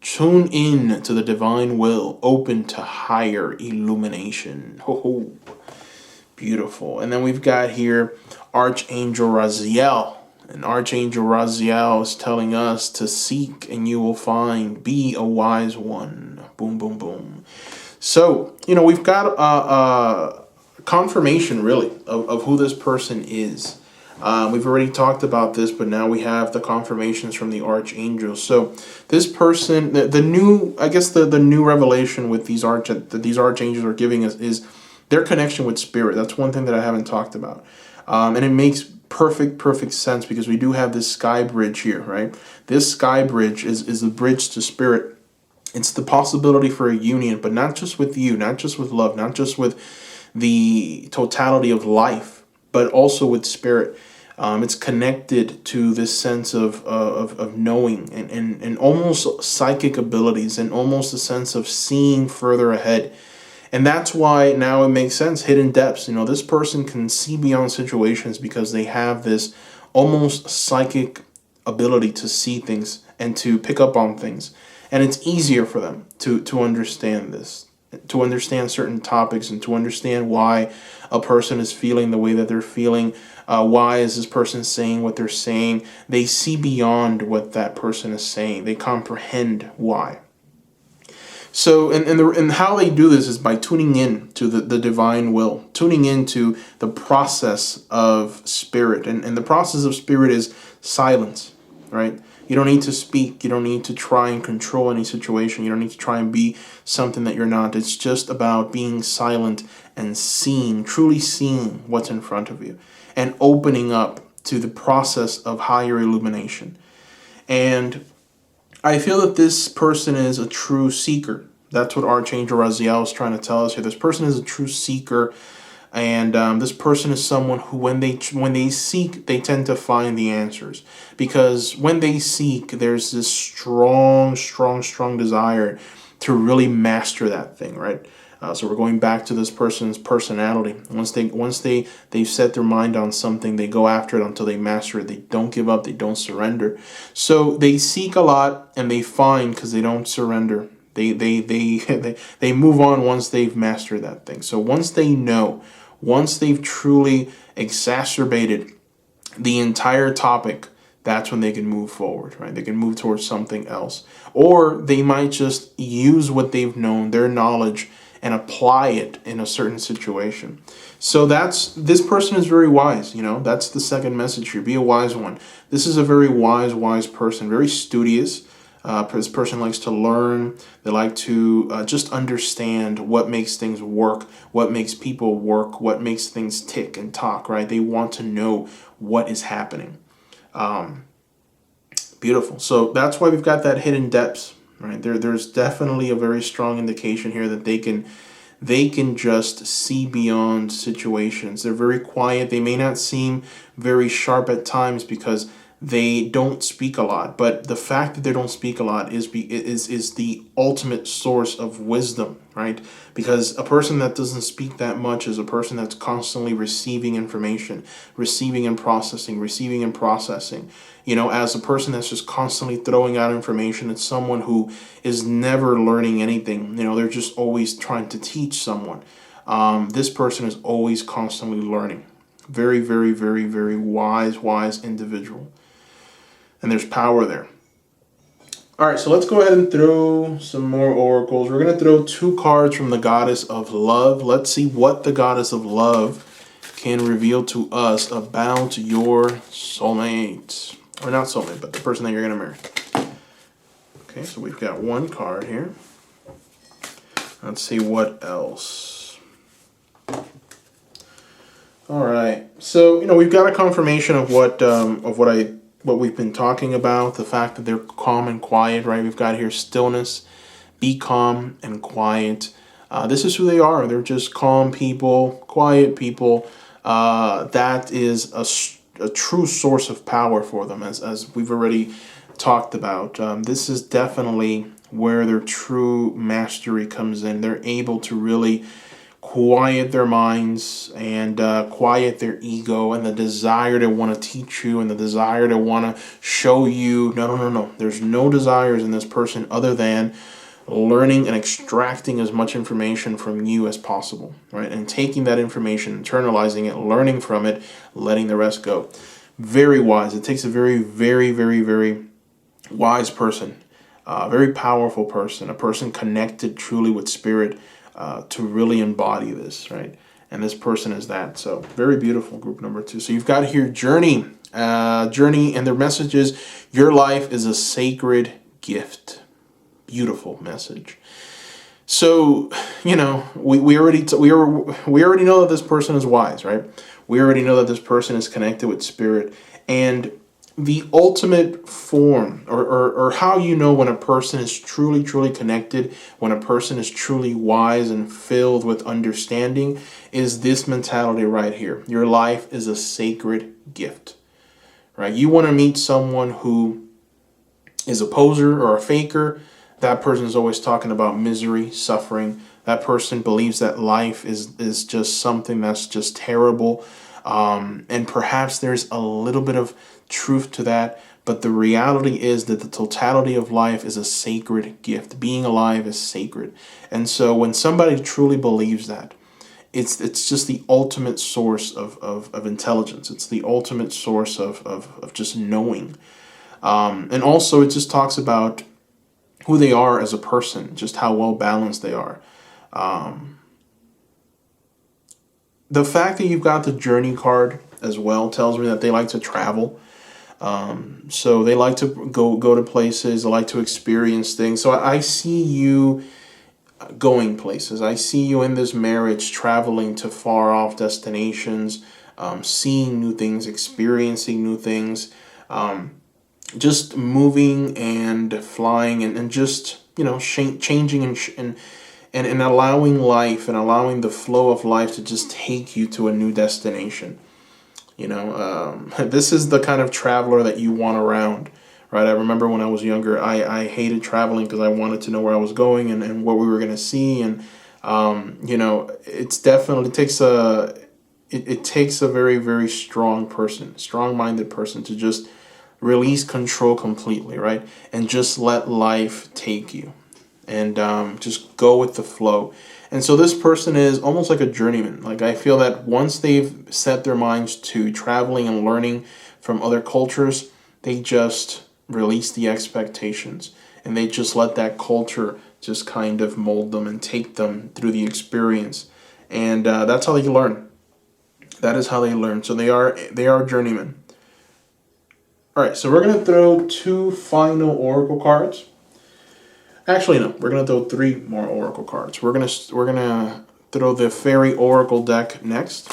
tune in to the divine will, open to higher illumination. Ho. Beautiful. And then we've got here Archangel Raziel. And Archangel Raziel is telling us to seek and you will find, be a wise one. Boom, boom, boom. So, we've got confirmation really of who this person is. We've already talked about this, but now we have the confirmations from the archangels. So this person, the new revelation with that these archangels are giving us is their connection with spirit. That's one thing that I haven't talked about. And it makes perfect sense because we do have this sky bridge here, right? This sky bridge is the bridge to spirit. It's the possibility for a union, but not just with you, not just with love, not just with the totality of life, but also with spirit. It's connected to this sense of knowing and almost psychic abilities and almost a sense of seeing further ahead. And that's why now it makes sense, hidden depths. This person can see beyond situations because they have this almost psychic ability to see things and to pick up on things. And it's easier for them to understand this. to understand certain topics and to understand why a person is feeling the way that they're feeling. Why is this person saying what they're saying? They see beyond what that person is saying. They comprehend why. So, and how they do this is by tuning in to the divine will, tuning into the process of spirit. And the process of spirit is silence, right? You don't need to speak. You don't need to try and control any situation. You don't need to try and be something that you're not. It's just about being silent and seeing, truly seeing what's in front of you and opening up to the process of higher illumination. And I feel that this person is a true seeker. That's what Archangel Raziel is trying to tell us here. This person is a true seeker, and this person is someone who, when they seek, they tend to find the answers. Because when they seek, there's this strong desire to really master that thing, right? So we're going back to this person's personality. Once they've set their mind on something, they go after it until they master it. They don't give up. They don't surrender. So they seek a lot and they find because they don't surrender. They move on once they've mastered that thing. So once they know, once they've truly exacerbated the entire topic, that's when they can move forward, right? They can move towards something else. Or they might just use what they've known, their knowledge, and apply it in a certain situation. So this person is very wise, that's the second message here. Be a wise one. This is a very wise person, very studious. This person likes to learn. They like to just understand what makes things work, what makes people work, what makes things tick and talk, right? They want to know what is happening. Beautiful. So that's why we've got that hidden depths. Right, there's definitely a very strong indication here that they can just see beyond situations. They're very quiet. They may not seem very sharp at times because they don't speak a lot. But the fact that they don't speak a lot is the ultimate source of wisdom, right? Because a person that doesn't speak that much is a person that's constantly receiving information, receiving and processing. As a person that's just constantly throwing out information, it's someone who is never learning anything. They're just always trying to teach someone. This person is always constantly learning. Very, very, very, very wise individual. And there's power there. All right, so let's go ahead and throw some more oracles. We're going to throw 2 cards from the Goddess of Love. Let's see what the Goddess of Love can reveal to us about your soulmate. Or not soulmate, but the person that you're going to marry. Okay, so we've got 1 card here. Let's see what else. All right, so we've got a confirmation of what we've been talking about, the fact that they're calm and quiet, right? We've got here stillness, be calm and quiet. This is who they are. They're just calm people, quiet people. That is a true source of power for them, as we've already talked about. This is definitely where their true mastery comes in. They're able to really quiet their minds and quiet their ego and the desire to want to teach you and the desire to want to show you. No. There's no desires in this person other than learning and extracting as much information from you as possible, right? And taking that information, internalizing it, learning from it, letting the rest go. Very wise. It takes a very, very, very, very wise person, very powerful person, a person connected truly with spirit, to really embody this, right? And this person is that. So very beautiful, group number 2. So you've got here Journey, and their message is, your life is a sacred gift. Beautiful message. So, we already know that this person is wise, right? We already know that this person is connected with spirit. And the ultimate form or how when a person is truly connected, when a person is truly wise and filled with understanding, is this mentality right here. Your life is a sacred gift, right? You want to meet someone who is a poser or a faker. That person is always talking about misery, suffering. That person believes that life is just something that's just terrible. And perhaps there's a little bit of truth to that, But the reality is that the totality of life is a sacred gift. Being alive is sacred. And so when somebody truly believes that, it's just the ultimate source of intelligence. It's the ultimate source of just knowing. And also it just talks about who they are as a person, just how well balanced they are. The fact that you've got the journey card as well tells me that they like to travel. So they like to go to places. They like to experience things. So I see you going places. I see you in this marriage traveling to far off destinations, seeing new things, experiencing new things, just moving and flying and just, changing and allowing life and allowing the flow of life to just take you to a new destination. This is the kind of traveler that you want around, right? I remember when I was younger, I hated traveling because I wanted to know where I was going and what we were going to see. And, it's definitely it takes a very, very strong person, strong-minded person to just release control completely, right? And just let life take you and just go with the flow. And so this person is almost like a journeyman. Like, I feel that once they've set their minds to traveling and learning from other cultures, they just release the expectations and they just let that culture just kind of mold them and take them through the experience. And that's how they learn. That is how they learn. So they are journeymen. All right, so we're going to throw 2 final oracle cards. Actually, no, we're going to throw 3 more oracle cards. We're going to throw the fairy oracle deck next.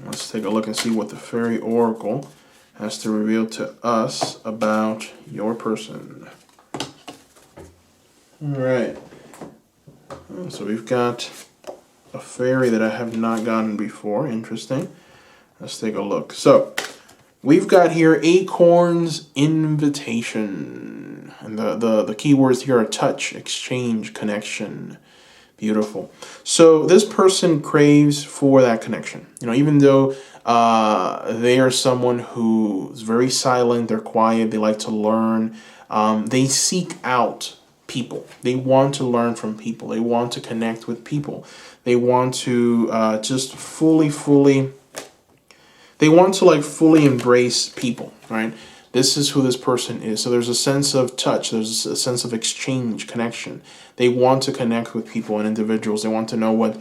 Let's take a look and see what the fairy oracle has to reveal to us about your person. All right. So we've got a fairy that I have not gotten before. Interesting. Let's take a look. So we've got here Acorn's Invitation. And the keywords here are touch, exchange, connection. Beautiful. So this person craves for that connection. Even though they are someone who's very silent, they're quiet, they like to learn, they seek out people. They want to learn from people. They want to connect with people. They want to just fully they want to fully embrace people, right? This is who this person is. So there's a sense of touch. There's a sense of exchange, connection. They want to connect with people and individuals. They want to know what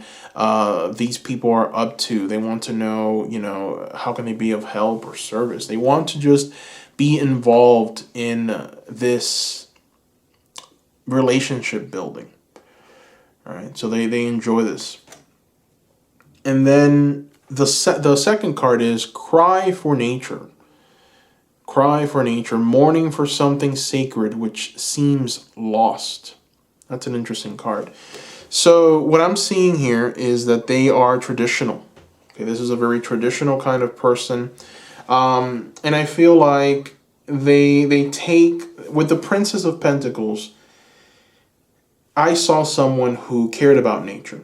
these people are up to. They want to know, how can they be of help or service. They want to just be involved in this relationship building. All right, so they enjoy this. And then the second card is Cry for Nature. Cry for nature, mourning for something sacred which seems lost. That's an interesting card. So what I'm seeing here is that they are traditional. Okay, this is a very traditional kind of person. And I feel like they take, with the Princess of Pentacles, I saw someone who cared about nature.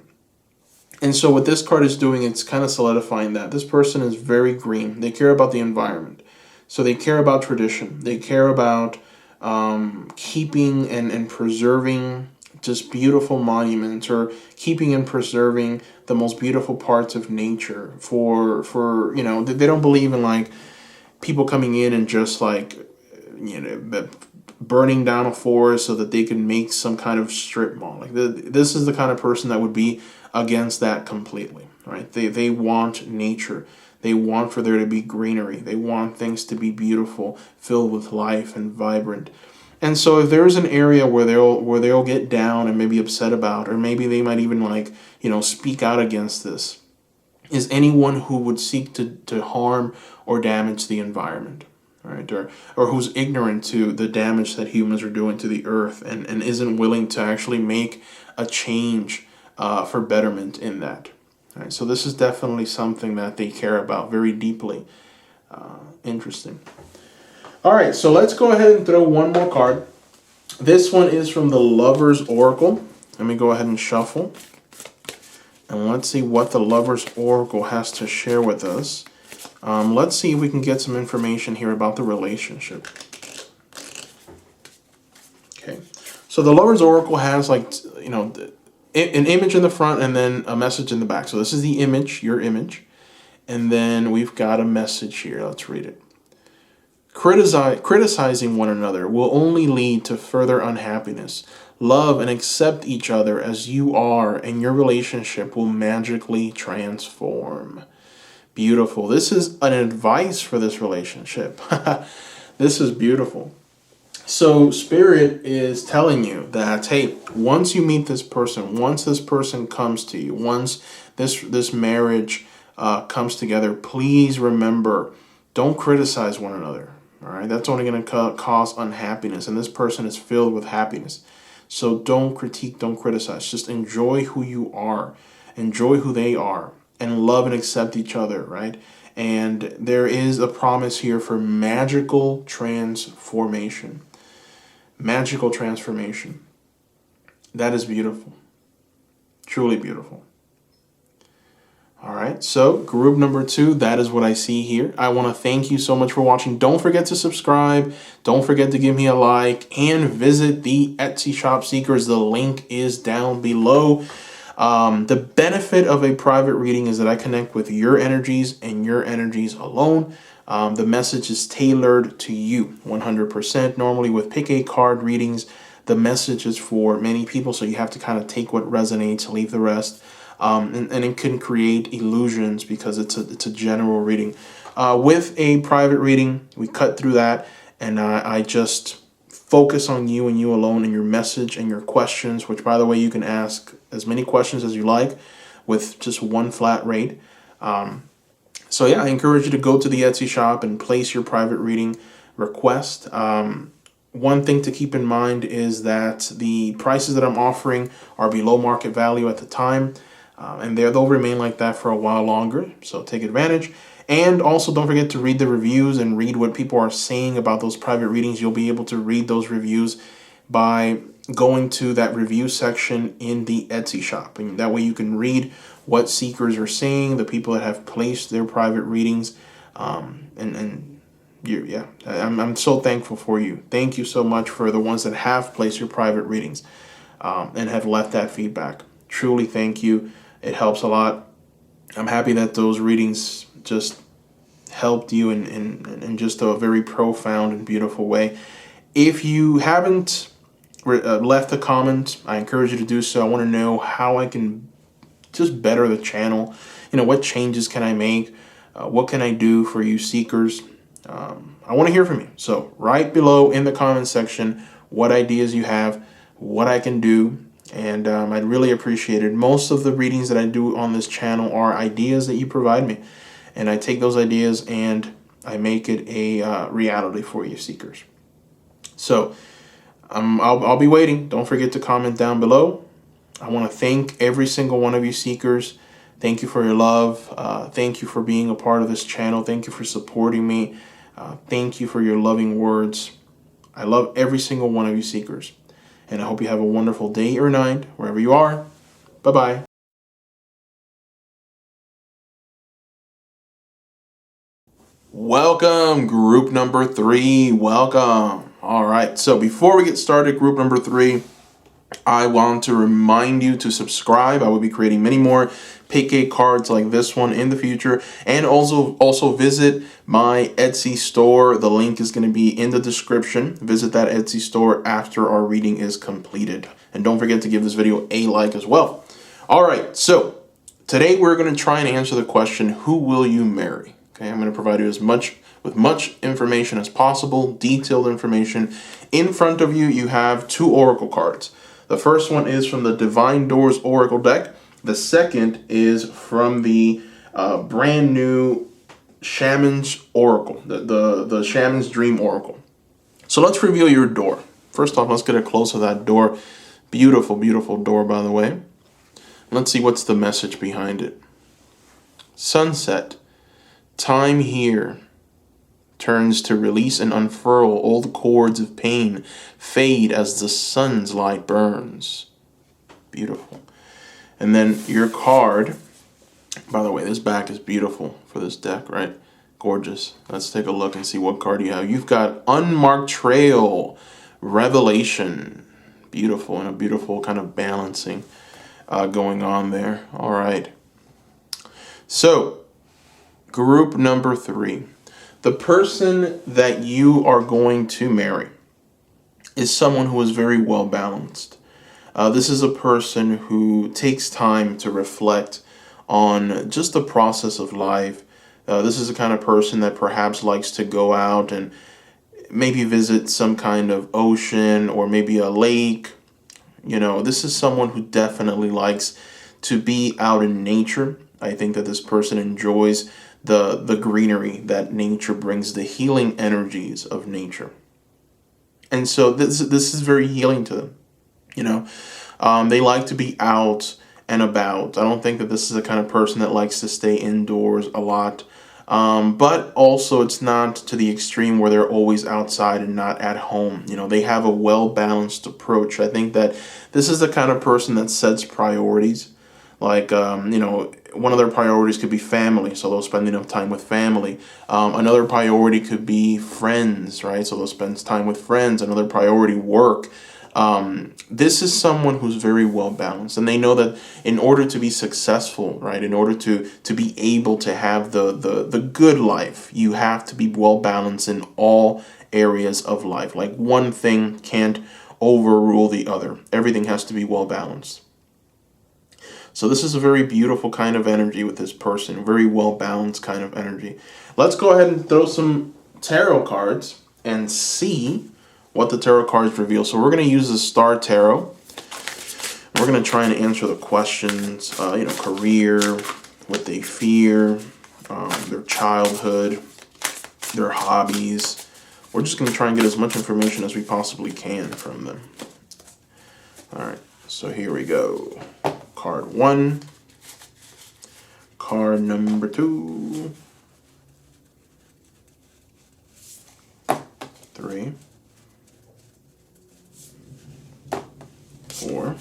And so what this card is doing, it's kind of solidifying that. This person is very green. They care about the environment. So they care about tradition. They care about keeping and preserving just beautiful monuments, or keeping and preserving the most beautiful parts of nature for they don't believe in people coming in and just burning down a forest so that they can make some kind of strip mall. This is the kind of person that would be against that completely, right? They want nature. They want for there to be greenery. They want things to be beautiful, filled with life and vibrant. And so if there's an area where they'll get down and maybe upset about, or maybe they might even speak out against this, is anyone who would seek to harm or damage the environment, right? Or who's ignorant to the damage that humans are doing to the earth and isn't willing to actually make a change for betterment in that. Right, so this is definitely something that they care about very deeply. Interesting. All right, so let's go ahead and throw one more card. This one is from the Lover's Oracle. Let me go ahead and shuffle. And let's see what the Lover's Oracle has to share with us Let's see if we can get some information here about the relationship. Okay, so the Lover's Oracle has, like, you know, an image in the front and then a message in the back. So this is the image, your image, and then we've got a message here. Let's read it. Criticizing one another will only lead to further unhappiness. Love and accept each other as you are, and your relationship will magically transform. Beautiful. This is an advice for this relationship. This is beautiful. So Spirit is telling you that, hey, once you meet this person, once this person comes to you, once this marriage comes together, please remember, don't criticize one another. All right, that's only going to cause unhappiness, and this person is filled with happiness. So don't critique, don't criticize. Just enjoy who you are, enjoy who they are, and love and accept each other, right? And there is a promise here for magical transformation. Magical transformation. That is beautiful. Truly beautiful. All right, so group number 2, that is what I see here. I want to thank you so much for watching. Don't forget to subscribe. Don't forget to give me a like and visit the Etsy shop, Seekers. The link is down below. The benefit of a private reading is that I connect with your energies and your energies alone. The message is tailored to you 100%. Normally with pick a card readings, the message is for many people, so you have to kind of take what resonates, leave the rest. And it can create illusions because it's a general reading. With a private reading, we cut through that, and I just focus on you and you alone and your message and your questions, which, by the way, you can ask as many questions as you like with just one flat rate. So yeah, I encourage you to go to the Etsy shop and place your private reading request. One thing to keep in mind is that the prices that I'm offering are below market value at the time. And they'll remain like that for a while longer, so take advantage. And also don't forget to read the reviews and read what people are saying about those private readings. You'll be able to read those reviews by going to that review section in the Etsy shop. And that way you can read what seekers are saying, the people that have placed their private readings. I'm so thankful for you. Thank you so much for the ones that have placed your private readings and have left that feedback. Truly thank you. It helps a lot. I'm happy that those readings just helped you in just a very profound and beautiful way. If you haven't left a comment, I encourage you to do so. I want to know how I can just better the channel. You know, what changes can I make? What can I do for you seekers? I want to hear from you. So right below in the comment section, what ideas you have, what I can do. And I'd really appreciate it. Most of the readings that I do on this channel are ideas that you provide me. And I take those ideas and I make it a reality for you seekers. So I'll be waiting. Don't forget to comment down below. I want to thank every single one of you seekers. Thank you for your love. Thank you for being a part of this channel. Thank you for supporting me. Thank you for your loving words. I love every single one of you seekers. And I hope you have a wonderful day or night, wherever you are. Bye-bye. Welcome, group number 3. Welcome. All right, so before we get started, group number 3, I want to remind you to subscribe. I will be creating many more pick a cards like this one in the future, and also visit my Etsy store. The link is going to be in the description. Visit that Etsy store after our reading is completed, and don't forget to give this video a like as well. All right, so today we're going to try and answer the question, who will you marry? Okay, I'm going to provide you with much information as possible, detailed information. In front of you, you have 2 oracle cards. The first one is from the Divine Doors Oracle deck. The second is from the brand new Shaman's Oracle, the Shaman's Dream Oracle. So let's reveal your door. First off, let's get a close of that door. Beautiful, beautiful door, by the way. Let's see what's the message behind it. Sunset. Time here turns to release and unfurl old cords of pain, fade as the sun's light burns. Beautiful. And then your card, by the way, this back is beautiful for this deck, right? Gorgeous. Let's take a look and see what card you have. You've got Unmarked Trail, Revelation. Beautiful, and a beautiful kind of balancing going on there. All right. So, group number 3. The person that you are going to marry is someone who is very well balanced. This is a person who takes time to reflect on just the process of life. This is the kind of person that perhaps likes to go out and maybe visit some kind of ocean or maybe a lake. This is someone who definitely likes to be out in nature. I think that this person enjoys the greenery that nature brings, the healing energies of nature. And so this is very healing to them. They like to be out and about. I don't think that this is the kind of person that likes to stay indoors a lot. But also it's not to the extreme where they're always outside and not at home. They have a well-balanced approach. I think that this is the kind of person that sets priorities. Like, one of their priorities could be family, so they'll spend enough time with family. Another priority could be friends, right? So they'll spend time with friends. Another priority, work. This is someone who's very well balanced, and they know that in order to be successful, right, in order to be able to have the good life, you have to be well balanced in all areas of life. Like, one thing can't overrule the other. Everything has to be well balanced. So this is a very beautiful kind of energy with this person, very well balanced kind of energy. Let's go ahead and throw some tarot cards and see what the tarot cards reveal. So we're going to use the Star Tarot. We're going to try and answer the questions, career, what they fear, their childhood, their hobbies. We're just going to try and get as much information as we possibly can from them. All right, so here we go. Card 1, card number 2, 3, 4,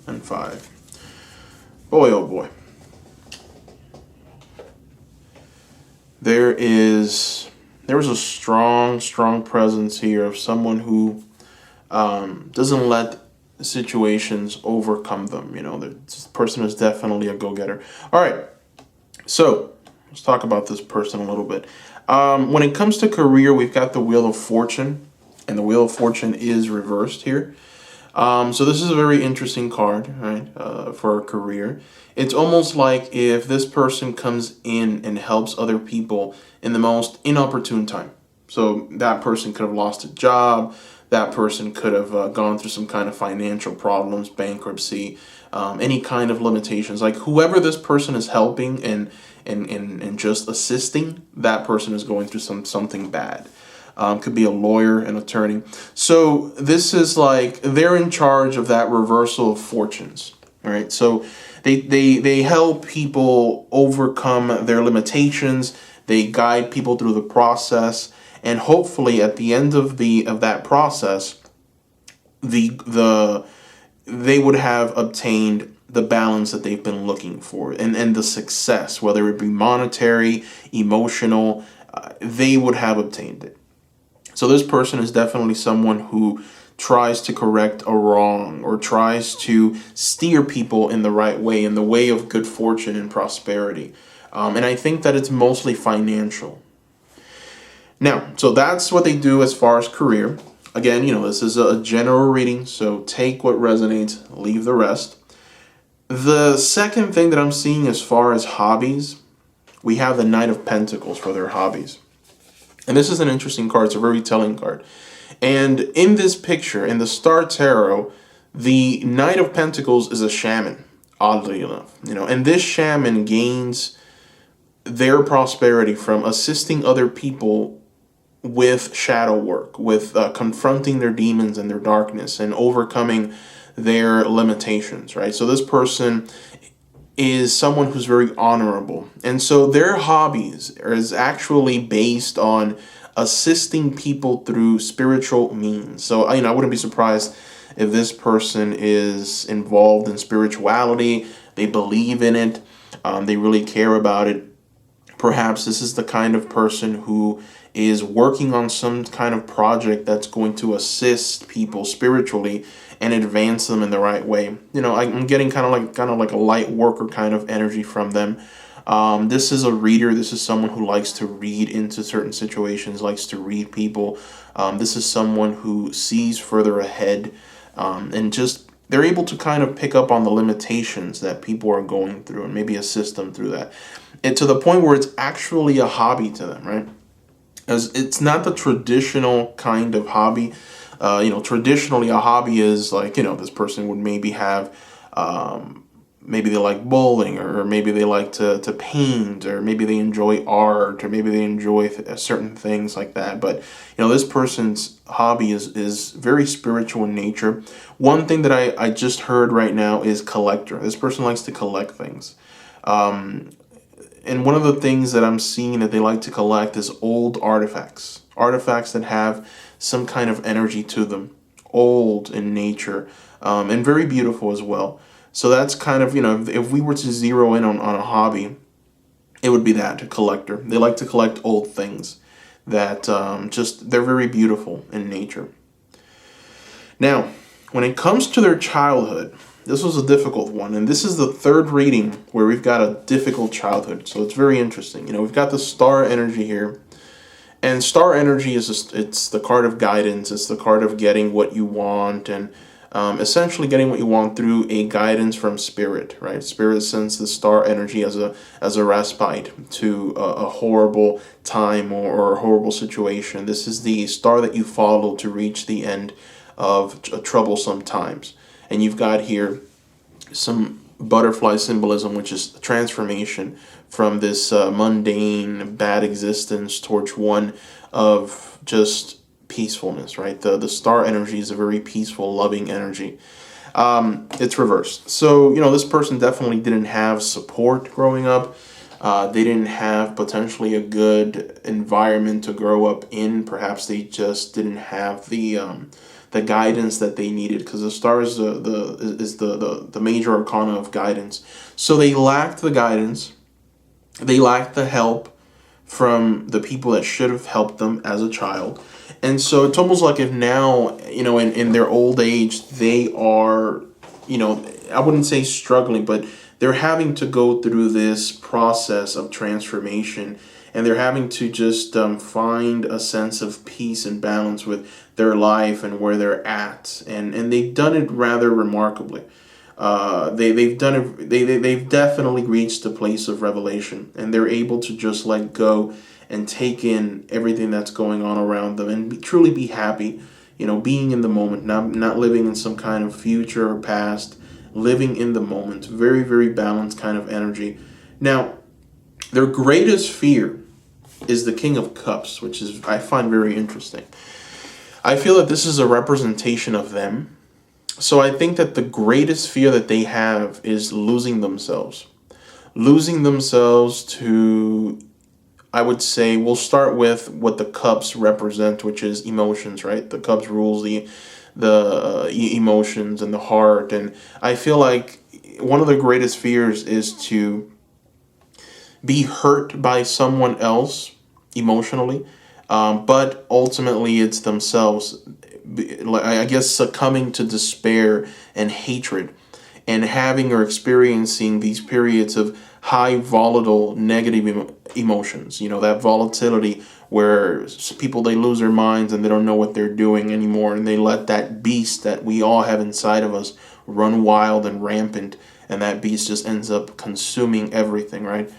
and 5. Boy, oh boy. There was a strong presence here of someone who doesn't let situations overcome them. This person is definitely a go-getter. All right, so let's talk about this person a little bit. When it comes to career, we've got the Wheel of Fortune, and the Wheel of Fortune is reversed here. So this is a very interesting card, right, for a career. It's almost like if this person comes in and helps other people in the most inopportune time. So that person could have lost a job. That person could have gone through some kind of financial problems, bankruptcy, any kind of limitations. Like, whoever this person is helping and just assisting, that person is going through something bad. Could be a lawyer, an attorney. So this is like they're in charge of that reversal of fortunes. All right. So they help people overcome their limitations. They guide people through the process. And hopefully, at the end of that process, they would have obtained the balance that they've been looking for, and the success, whether it be monetary, emotional, they would have obtained it. So this person is definitely someone who tries to correct a wrong or tries to steer people in the right way, in the way of good fortune and prosperity. And I think that it's mostly financial. Now, so that's what they do as far as career. Again, this is a general reading, so take what resonates, leave the rest. The second thing that I'm seeing as far as hobbies, we have the Knight of Pentacles for their hobbies. And this is an interesting card. It's a very telling card. And in this picture, in the Star Tarot, the Knight of Pentacles is a shaman, oddly enough. And this shaman gains their prosperity from assisting other people with shadow work, with confronting their demons and their darkness and overcoming their limitations, right? So this person is someone who's very honorable. And so their hobbies is actually based on assisting people through spiritual means. So, I wouldn't be surprised if this person is involved in spirituality, they believe in it. They really care about it. Perhaps this is the kind of person who is working on some kind of project that's going to assist people spiritually and advance them in the right way. I'm getting kind of like a light worker kind of energy from them. This is a reader. This is someone who likes to read into certain situations, likes to read people. This is someone who sees further ahead, and just they're able to kind of pick up on the limitations that people are going through and maybe assist them through that. And to the point where it's actually a hobby to them, right? As it's not the traditional kind of hobby. Traditionally a hobby is like, this person would maybe have, maybe they like bowling, or maybe they like to paint, or maybe they enjoy art, or maybe they enjoy certain things like that. But this person's hobby is very spiritual in nature. One thing that I just heard right now is collector. This person likes to collect things. And one of the things that I'm seeing that they like to collect is old artifacts that have some kind of energy to them, old in nature, and very beautiful as well. So that's kind of, if we were to zero in on a hobby, it would be that, a collector. They like to collect old things that they're very beautiful in nature. Now, when it comes to their childhood, this was a difficult one, and this is the third reading where we've got a difficult childhood. So it's very interesting. We've got the star energy here, and star energy it's the card of guidance. It's the card of getting what you want, and essentially getting what you want through a guidance from spirit, right? Spirit sends the star energy as a respite to a horrible time or a horrible situation. This is the star that you follow to reach the end of troublesome times. And you've got here some butterfly symbolism, which is transformation from this mundane, bad existence towards one of just peacefulness, right? The star energy is a very peaceful, loving energy. It's reversed. So, this person definitely didn't have support growing up. They didn't have potentially a good environment to grow up in. Perhaps they just didn't have the guidance that they needed, because the star is the major arcana of guidance. So they lacked the guidance. They lacked the help from the people that should have helped them as a child. And so it's almost like if now, in their old age, they are, I wouldn't say struggling, but they're having to go through this process of transformation, and they're having to just find a sense of peace and balance with their life and where they're at, and they've done it rather remarkably. They've done it. They've definitely reached a place of revelation, and they're able to just let go and take in everything that's going on around them, and truly be happy. Being in the moment, not living in some kind of future or past, living in the moment. Very, very balanced kind of energy. Now, their greatest fear is the King of Cups, which is, I find, very interesting. I feel that this is a representation of them. So I think that the greatest fear that they have is losing themselves. Losing themselves to, I would say, we'll start with what the cups represent, which is emotions, right? The cups rules the emotions and the heart. And I feel like one of the greatest fears is to be hurt by someone else emotionally, but ultimately it's themselves, I guess, succumbing to despair and hatred, and having or experiencing these periods of high volatile negative emotions. That volatility where people, they lose their minds and they don't know what they're doing anymore, and they let that beast that we all have inside of us run wild and rampant, and that beast just ends up consuming everything, right?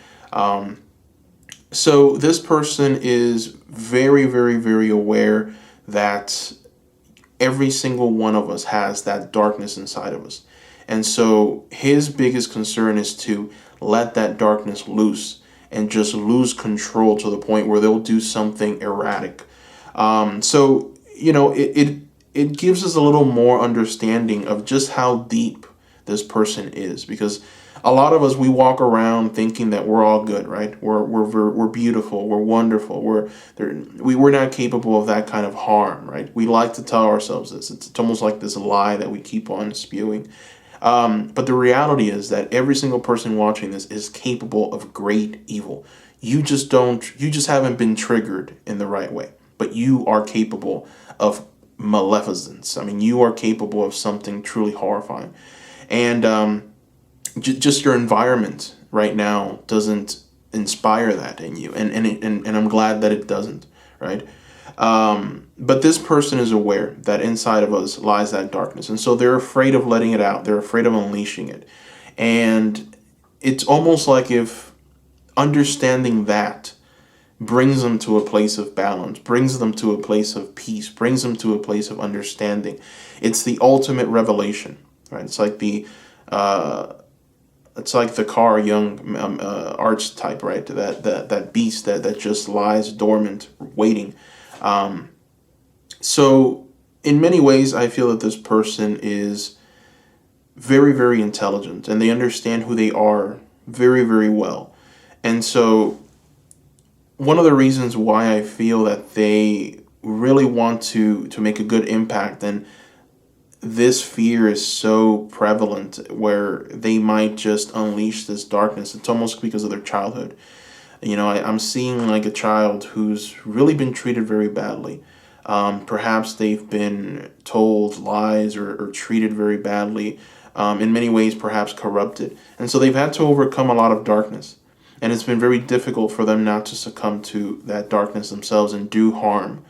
So this person is very, very, very aware that every single one of us has that darkness inside of us. And so his biggest concern is to let that darkness loose and just lose control to the point where they'll do something erratic. So, it gives us a little more understanding of just how deep this person is, because a lot of us, we walk around thinking that we're all good, right? We're beautiful, we're wonderful, we're not capable of that kind of harm, right? We like to tell ourselves this. It's almost like this lie that we keep on spewing. But the reality is that every single person watching this is capable of great evil. You just haven't been triggered in the right way, but you are capable of maleficence. I mean, you are capable of something truly horrifying. And just your environment right now doesn't inspire that in you. And I'm glad that it doesn't, right? But this person is aware that inside of us lies that darkness. And so they're afraid of letting it out. They're afraid of unleashing it. And it's almost like if understanding that brings them to a place of balance, brings them to a place of peace, brings them to a place of understanding. It's the ultimate revelation, right? It's like the Carl Jung archetype, right? That beast that just lies dormant, waiting. So in many ways, I feel that this person is very, very intelligent, and they understand who they are very, very well. And so one of the reasons why I feel that they really want to make a good impact, and this fear is so prevalent where they might just unleash this darkness, it's almost because of their childhood. I'm seeing like a child who's really been treated very badly. Perhaps they've been told lies or treated very badly, in many ways perhaps corrupted. And so they've had to overcome a lot of darkness. And it's been very difficult for them not to succumb to that darkness themselves and do harm.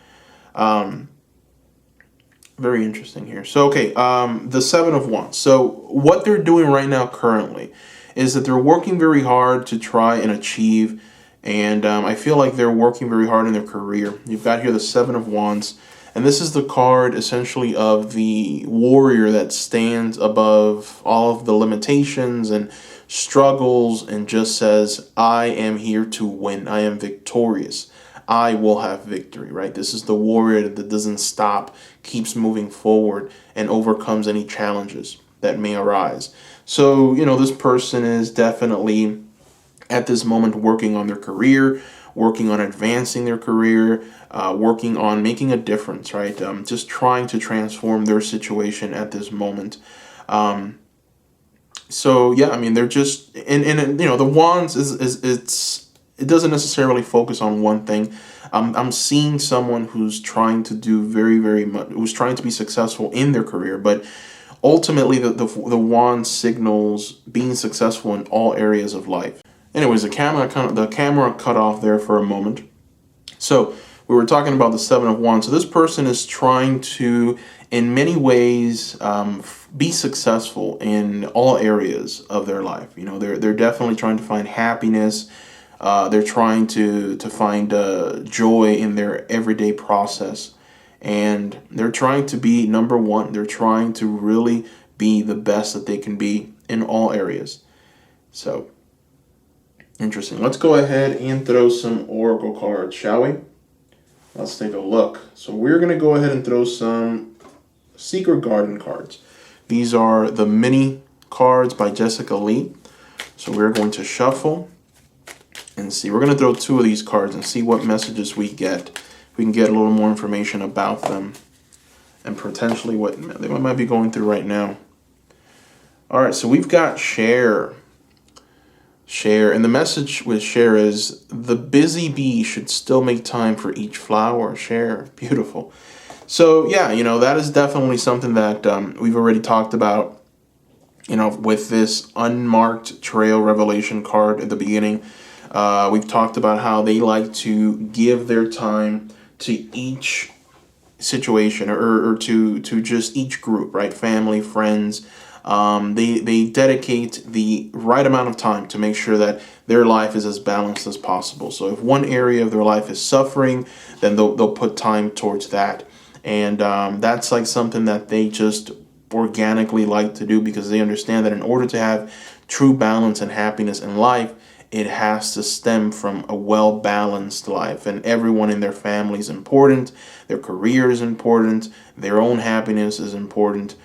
Very interesting here. So, okay, the Seven of Wands. So what they're doing right now currently is that they're working very hard to try and achieve, and I feel like they're working very hard in their career. You've got here the Seven of Wands, and this is the card essentially of the warrior that stands above all of the limitations and struggles and just says, I am here to win. I am victorious. I will have victory, right? This is the warrior that doesn't stop, keeps moving forward, and overcomes any challenges that may arise. So, this person is definitely at this moment working on their career, working on advancing their career, working on making a difference, right? Just trying to transform their situation at this moment. So yeah, I mean, they're just, and the wands it doesn't necessarily focus on one thing. I'm seeing someone who's trying to do very, very much, who's trying to be successful in their career, but ultimately the wand signals being successful in all areas of life. Anyways, the camera cut off there for a moment. So we were talking about the Seven of Wands. So this person is trying to, in many ways, be successful in all areas of their life. They're definitely trying to find happiness. They're trying to find joy in their everyday process. And they're trying to be number one. They're trying to really be the best that they can be in all areas. So, interesting. Let's go ahead and throw some oracle cards, shall we? Let's take a look. So we're going to go ahead and throw some Secret Garden cards. These are the mini cards by Jessica Lee. So we're going to shuffle and see. We're going to throw two of these cards and see what messages we get. We can get a little more information about them and potentially what they might be going through right now. All right, so we've got Share. And the message with Share is, the busy bee should still make time for each flower. Share. Beautiful. So yeah, that is definitely something that we've already talked about, with this unmarked trail revelation card at the beginning. We've talked about how they like to give their time to each situation or to just each group, right? Family, friends. They dedicate the right amount of time to make sure that their life is as balanced as possible. So if one area of their life is suffering, then they'll put time towards that. And that's like something that they just organically like to do, because they understand that in order to have true balance and happiness in life, it has to stem from a well-balanced life, and everyone in their family is important, their career is important, their own happiness is important,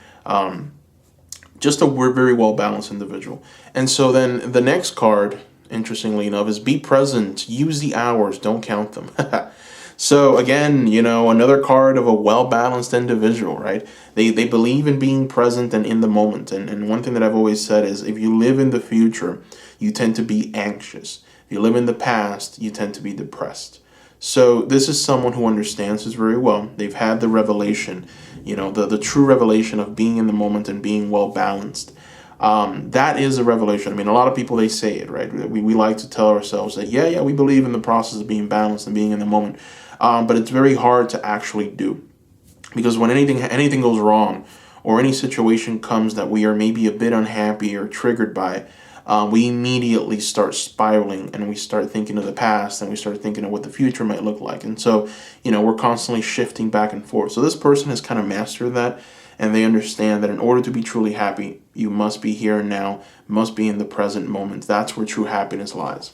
just a very well-balanced individual. And so then the next card, interestingly enough, is be present, use the hours, don't count them. So again, another card of a well-balanced individual, right? They believe in being present and in the moment. And one thing that I've always said is if you live in the future, you tend to be anxious. If you live in the past, you tend to be depressed. So this is someone who understands this very well. They've had the revelation, the true revelation of being in the moment and being well balanced. That is a revelation. I mean, a lot of people, they say it, right? We like to tell ourselves that, yeah, we believe in the process of being balanced and being in the moment. But it's very hard to actually do, because when anything goes wrong, or any situation comes that we are maybe a bit unhappy or triggered by, we immediately start spiraling, and we start thinking of the past, and we start thinking of what the future might look like. And so, we're constantly shifting back and forth. So this person has kind of mastered that, and they understand that in order to be truly happy, you must be here and now, must be in the present moment. That's where true happiness lies.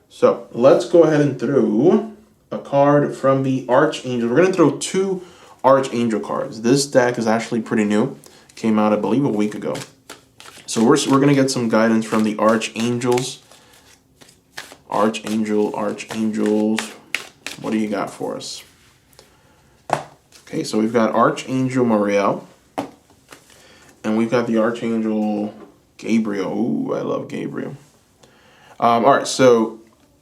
So let's go ahead and throw a card from the Archangel. We're going to throw 2 Archangel cards. This deck is actually pretty new. Came out, I believe, a week ago. So we're going to get some guidance from the Archangels. Archangels. What do you got for us? Okay, so we've got Archangel Muriel. And we've got the Archangel Gabriel. Ooh, I love Gabriel. All right, so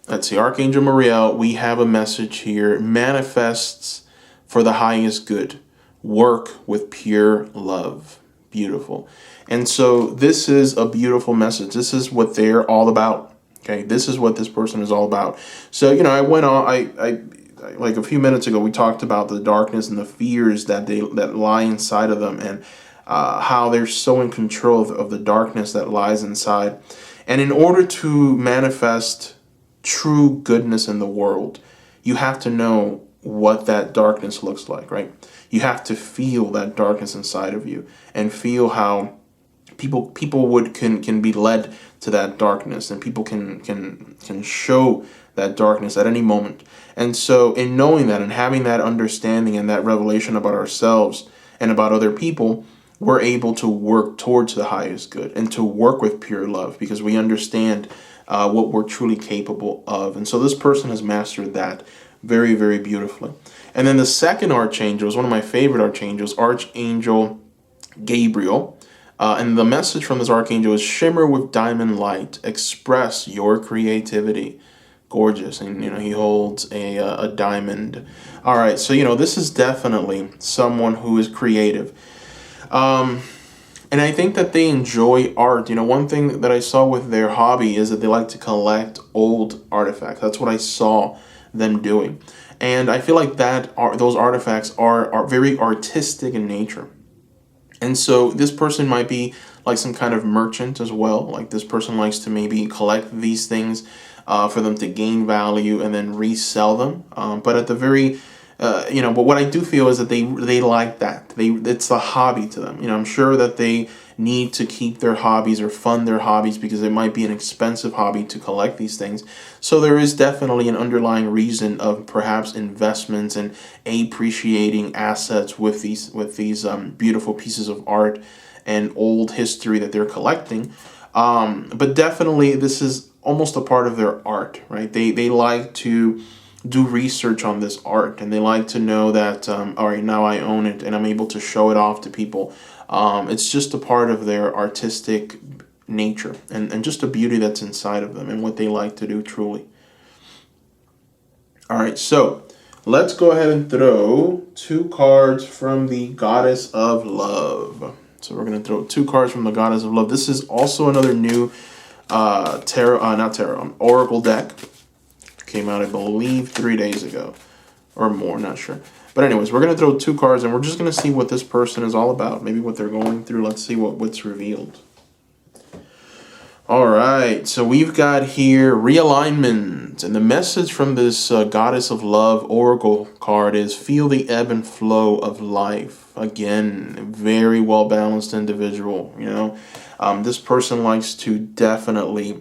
let's see. Archangel Muriel, we have a message here. Manifests for the highest good. Work with pure love. Beautiful. And so this is a beautiful message. This is what they're all about. Okay, this is what this person is all about. So, I went on, I like a few minutes ago, we talked about the darkness and the fears that lie inside of them, and how they're so in control of the darkness that lies inside. And in order to manifest true goodness in the world, you have to know what that darkness looks like, right? You have to feel that darkness inside of you, and feel how people can be led to that darkness, and people can show that darkness at any moment. And so in knowing that and having that understanding and that revelation about ourselves and about other people, we're able to work towards the highest good and to work with pure love, because we understand what we're truly capable of. And so this person has mastered that very, very beautifully. And then the second Archangel is one of my favorite Archangels, Archangel Gabriel. And the message from this Archangel is shimmer with diamond light, express your creativity. Gorgeous. And, he holds a diamond. All right. So, this is definitely someone who is creative. And I think that they enjoy art. One thing that I saw with their hobby is that they like to collect old artifacts. That's what I saw them doing. And I feel like those artifacts are very artistic in nature. And so this person might be like some kind of merchant as well. Like this person likes to maybe collect these things for them to gain value and then resell them. But at the very, but what I do feel is that they like that. It's a hobby to them. I'm sure that they need to keep their hobbies or fund their hobbies, because it might be an expensive hobby to collect these things. So there is definitely an underlying reason of perhaps investments and appreciating assets with these beautiful pieces of art and old history that they're collecting. But definitely this is almost a part of their art, right? They like to do research on this art, and they like to know that, all right, now I own it and I'm able to show it off to people. It's just a part of their artistic nature and just a beauty that's inside of them and what they like to do truly. All right, so let's go ahead and throw 2 cards from the Goddess of Love. So we're going to throw 2 cards from the Goddess of Love. This is also another new Oracle deck. Came out, I believe, 3 days ago or more, not sure. But anyways, we're going to throw 2 cards, and we're just going to see what this person is all about, maybe what they're going through. Let's see what's revealed. All right, so we've got here realignment, and the message from this Goddess of Love Oracle card is feel the ebb and flow of life. Again, very well-balanced individual, This person likes to definitely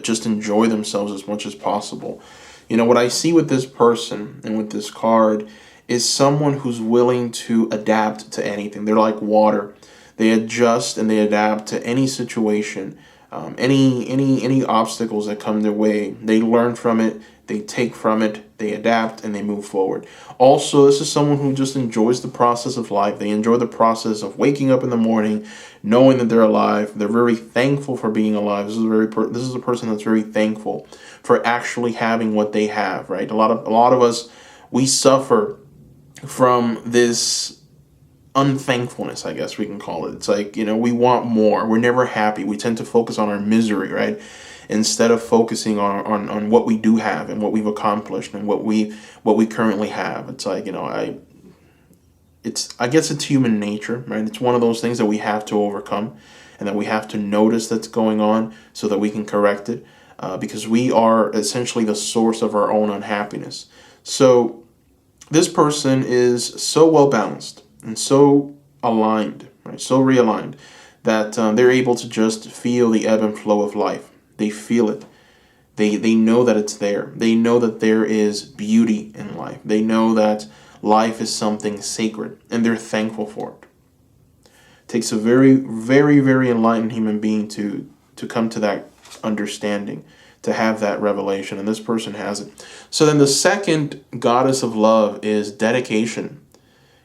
just enjoy themselves as much as possible. What I see with this person and with this card is someone who's willing to adapt to anything. They're like water. They adjust and they adapt to any situation Any obstacles that come their way, they learn from it, they take from it, they adapt, and they move forward. Also, this is someone who just enjoys the process of life. They enjoy the process of waking up in the morning, knowing that they're alive. They're very thankful for being alive. This is a person that's very thankful for actually having what they have. Right. A lot of us, we suffer from this unthankfulness, I guess we can call it. It's like, we want more. We're never happy. We tend to focus on our misery, right? Instead of focusing on what we do have and what we've accomplished and what we currently have. It's like, I guess it's human nature, right? It's one of those things that we have to overcome and that we have to notice that's going on so that we can correct it, because we are essentially the source of our own unhappiness. So this person is so well balanced and so aligned, right? So realigned that they're able to just feel the ebb and flow of life. They feel it. They know that it's there. They know that there is beauty in life. They know that life is something sacred, and they're thankful for it. It takes a very, very, very enlightened human being to come to that understanding, to have that revelation, and this person has it. So then the second goddess of love is dedication.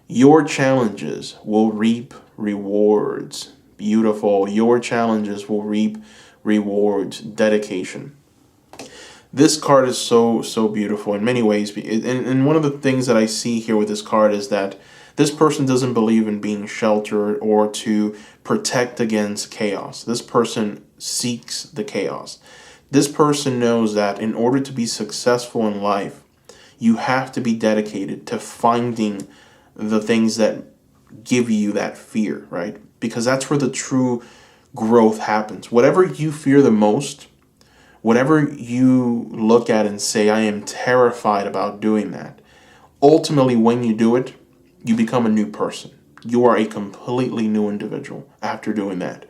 Your challenges will reap rewards. Beautiful. Your challenges will reap rewards. Dedication. This card is so beautiful in many ways. And one of the things that I see here with this card is that this person doesn't believe in being sheltered or to protect against chaos. This person seeks the chaos. This person knows that in order to be successful in life, you have to be dedicated to finding the things that give you that fear, right? Because that's where the true growth happens. Whatever you fear the most, whatever you look at and say, I am terrified about doing that, ultimately when you do it, you become a new person. You are a completely new individual after doing that.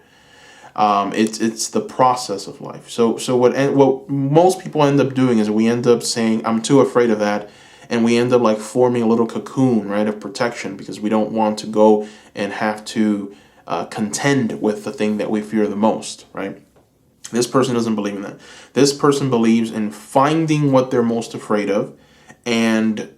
It's the process of life. So what most people end up doing is we end up saying, I'm too afraid of that. And we end up like forming a little cocoon, right, of protection, because we don't want to go and have to contend with the thing that we fear the most, right? This person doesn't believe in that. This person believes in finding what they're most afraid of and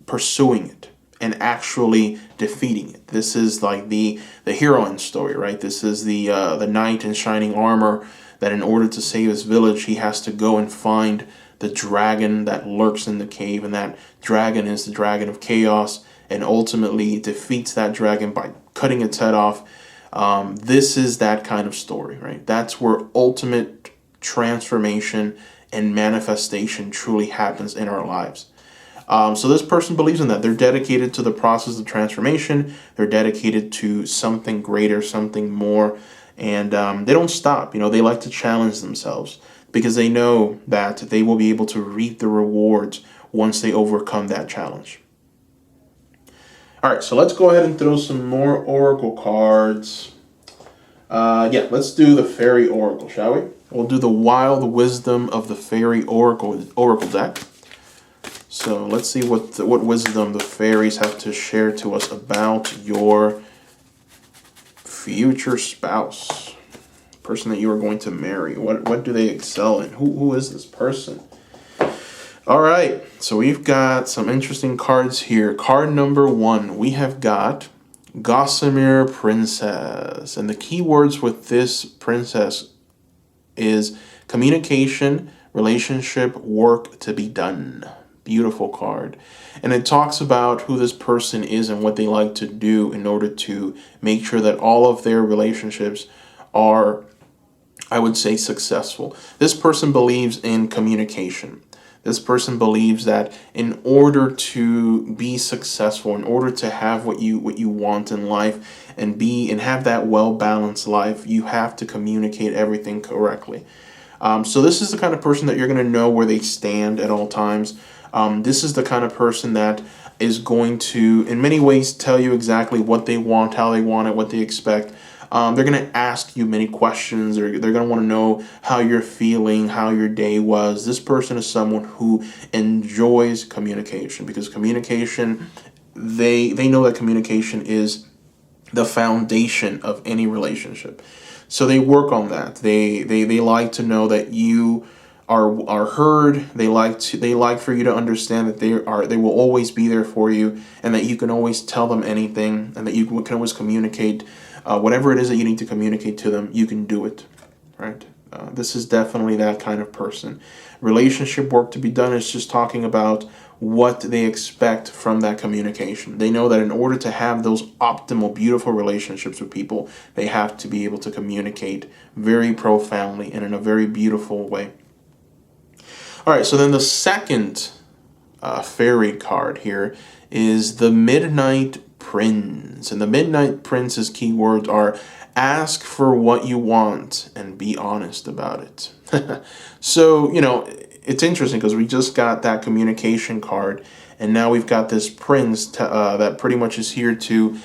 pursuing it and actually defeating it. This is like the heroine story, right? This is the knight in shining armor that in order to save his village, he has to go and find the dragon that lurks in the cave, and that dragon is the dragon of chaos, and ultimately defeats that dragon by cutting its head off. This is that kind of story, right? That's where ultimate transformation and manifestation truly happens in our lives. So this person believes in that. They're dedicated to the process of transformation. They're dedicated to something greater, something more, and they don't stop. They like to challenge themselves, because they know that they will be able to reap the rewards once they overcome that challenge. All right, so let's go ahead and throw some more oracle cards. Let's do the Fairy Oracle, shall we? We'll do the Wild Wisdom of the Fairy Oracle deck. So let's see what wisdom the fairies have to share to us about your future spouse. Person that you are going to marry. What do they excel in? Who is this person? All right, so we've got some interesting cards here. Card number 1, we have got Gossamer Princess. And the key words with this princess is communication, relationship, work to be done. Beautiful card. And it talks about who this person is and what they like to do in order to make sure that all of their relationships are, I would say, successful. This person believes in communication. This person believes that in order to be successful, in order to have what you want in life and have that well-balanced life, you have to communicate everything correctly. So this is the kind of person that you're going to know where they stand at all times. This is the kind of person that is going to, in many ways, tell you exactly what they want, how they want it, what they expect. They're going to ask you many questions. They're going to want to know how you're feeling, how your day was. This person is someone who enjoys communication, because communication, they know that communication is the foundation of any relationship. So they work on that. They like to know that you are heard. They like for you to understand that they will always be there for you, and that you can always tell them anything, and that you can always communicate whatever it is that you need to communicate to them. You can do it, right? This is definitely that kind of person. Relationship work to be done is just talking about what they expect from that communication. They know that in order to have those optimal, beautiful relationships with people, they have to be able to communicate very profoundly and in a very beautiful way. All right, so then the second fairy card here is the Midnight Prince. And the Midnight Prince's keywords are ask for what you want and be honest about it. So, it's interesting because we just got that communication card, and now we've got this prince that pretty much is here to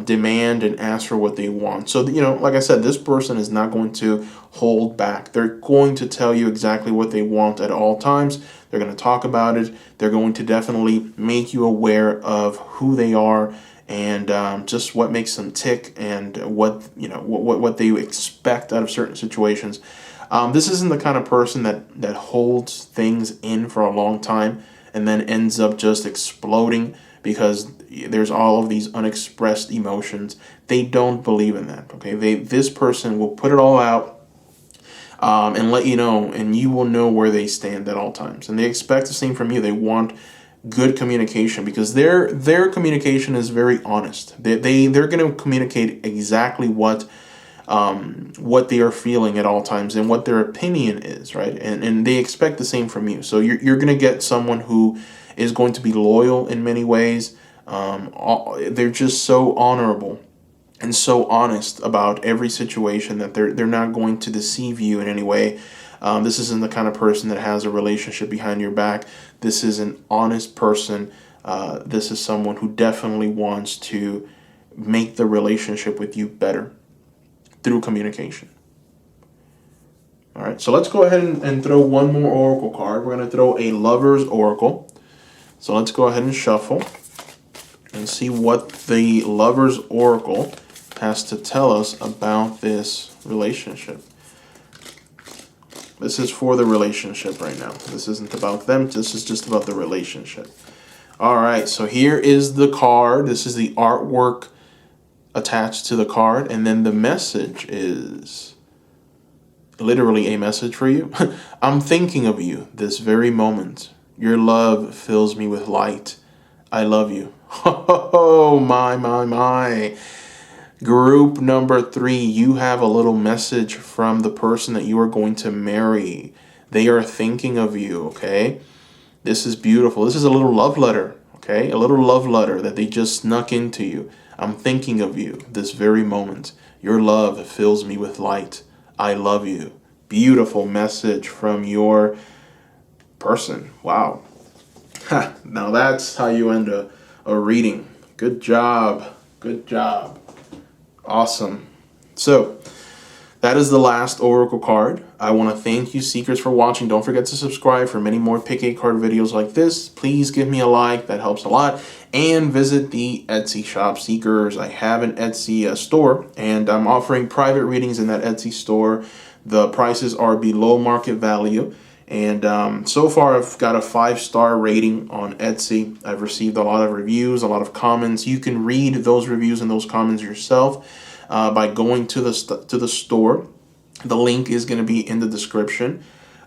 demand and ask for what they want. So, like I said, this person is not going to hold back. They're going to tell you exactly what they want at all times. They're going to talk about it. They're going to definitely make you aware of who they are and just what makes them tick and what they expect out of certain situations. This isn't the kind of person that holds things in for a long time and then ends up just exploding because there's all of these unexpressed emotions. They don't believe in that. Okay, this person will put it all out and let you know, and you will know where they stand at all times. And they expect the same from you. They want good communication because their communication is very honest. They're going to communicate exactly what they are feeling at all times and what their opinion is, right? And they expect the same from you. So you're going to get someone who is going to be loyal in many ways. They're just so honorable and so honest about every situation that they're not going to deceive you in any way. This isn't the kind of person that has a relationship behind your back. This is an honest person. This is someone who definitely wants to make the relationship with you better through communication. All right, so let's go ahead and throw one more oracle card. We're going to throw a Lover's Oracle. So let's go ahead and shuffle and see what the Lover's Oracle has to tell us about this relationship. This is for the relationship right now. This isn't about them. This is just about the relationship. All right, so here is the card. This is the artwork attached to the card, and then the message is literally a message for you. I'm thinking of you this very moment. Your love fills me with light. I love you. Oh, my. Group number 3, you have a little message from the person that you are going to marry. They are thinking of you, okay? This is beautiful. This is a little love letter, okay? A little love letter that they just snuck into you. I'm thinking of you this very moment. Your love fills me with light. I love you. Beautiful message from your person. Wow. Now that's how you end a reading. Good job. Good job. Awesome. So that is the last oracle card. I want to thank you, Seekers, for watching. Don't forget to subscribe for many more pick a card videos like this. Please give me a like. That helps a lot. And visit the Etsy shop, Seekers. I have an Etsy store, and I'm offering private readings in that Etsy store. The prices are below market value. And so far, I've got a 5-star rating on Etsy. I've received a lot of reviews, a lot of comments. You can read those reviews and those comments yourself by going to the store. The link is going to be in the description.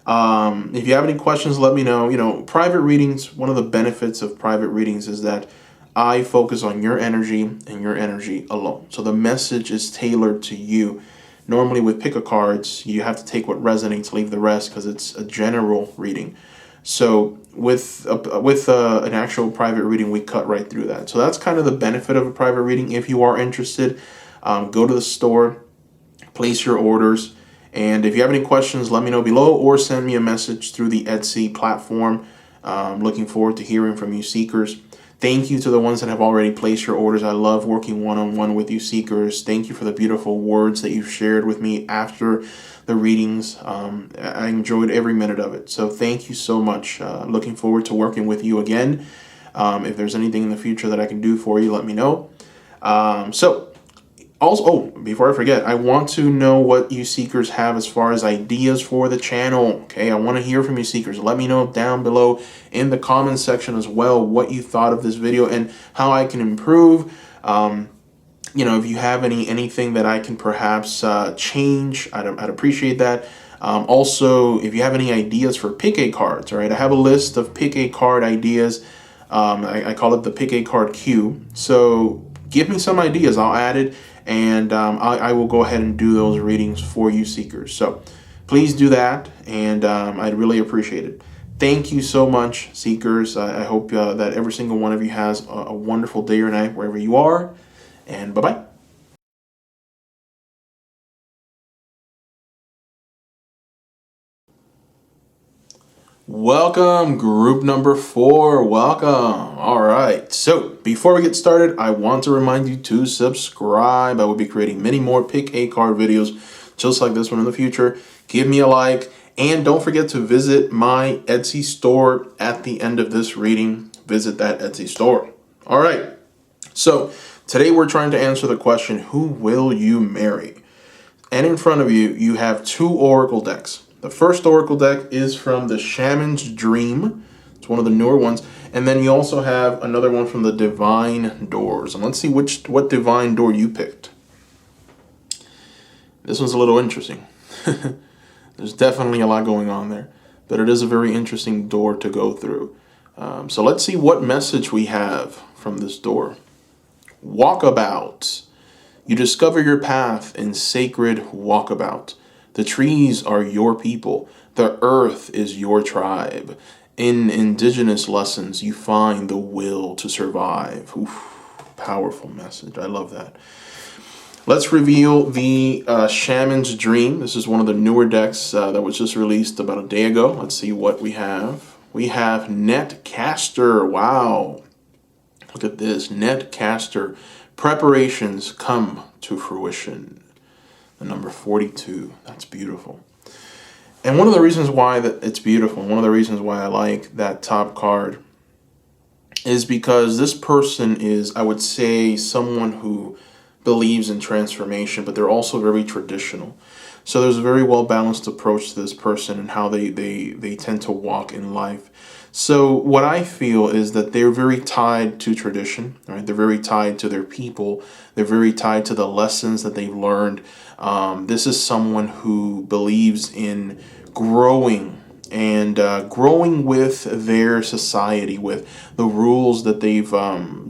If you have any questions, let me know. Private readings, one of the benefits of private readings is that I focus on your energy and your energy alone. So the message is tailored to you. Normally with pick-a-cards, you have to take what resonates, leave the rest, because it's a general reading. So with an actual private reading, we cut right through that. So that's kind of the benefit of a private reading. If you are interested, go to the store, place your orders, and if you have any questions, let me know below or send me a message through the Etsy platform. Looking forward to hearing from you, Seekers. Thank you to the ones that have already placed your orders. I love working one-on-one with you, Seekers. Thank you for the beautiful words that you've shared with me after the readings. I enjoyed every minute of it. So thank you so much. Looking forward to working with you again. If there's anything in the future that I can do for you, let me know. So Also, oh, before I forget, I want to know what you seekers have as far as ideas for the channel. Okay, I want to hear from you seekers. Let me know down below in the comments section as well what you thought of this video and how I can improve. If you have anything that I can perhaps change, I'd appreciate that. Also, if you have any ideas for pick a cards, all right, I have a list of pick a card ideas. I call it the pick a card queue. So give me some ideas. I'll add it, and I will go ahead and do those readings for you seekers. So please do that, and I'd really appreciate it. Thank you so much, seekers. I hope that every single one of you has a wonderful day or night wherever you are, and bye-bye. Welcome, group number 4. Welcome. All right. So before we get started, I want to remind you to subscribe. I will be creating many more pick a card videos just like this one in the future. Give me a like, and don't forget to visit my Etsy store at the end of this reading. Visit that Etsy store. All right. So today we're trying to answer the question, who will you marry? And in front of you, you have 2 oracle decks. The first oracle deck is from the Shaman's Dream. It's one of the newer ones. And then you also have another one from the Divine Doors. And let's see what Divine Door you picked. This one's a little interesting. There's definitely a lot going on there. But it is a very interesting door to go through. So let's see what message we have from this door. Walkabout. You discover your path in sacred walkabout. The trees are your people. The earth is your tribe. In indigenous lessons, you find the will to survive. Oof, powerful message. I love that. Let's reveal the Shaman's Dream. This is one of the newer decks that was just released about a day ago. Let's see what we have. We have Netcaster. Wow. Look at this. Netcaster. Preparations come to fruition. The number 42. That's beautiful. And one of the reasons why that it's beautiful, one of the reasons why I like that top card, is because this person is, I would say, someone who believes in transformation, but they're also very traditional. So there's a very well-balanced approach to this person and how they tend to walk in life. So what I feel is that they're very tied to tradition, right? They're very tied to their people. They're very tied to the lessons that they've learned. This is someone who believes in growing and growing with their society, with the rules that they've grew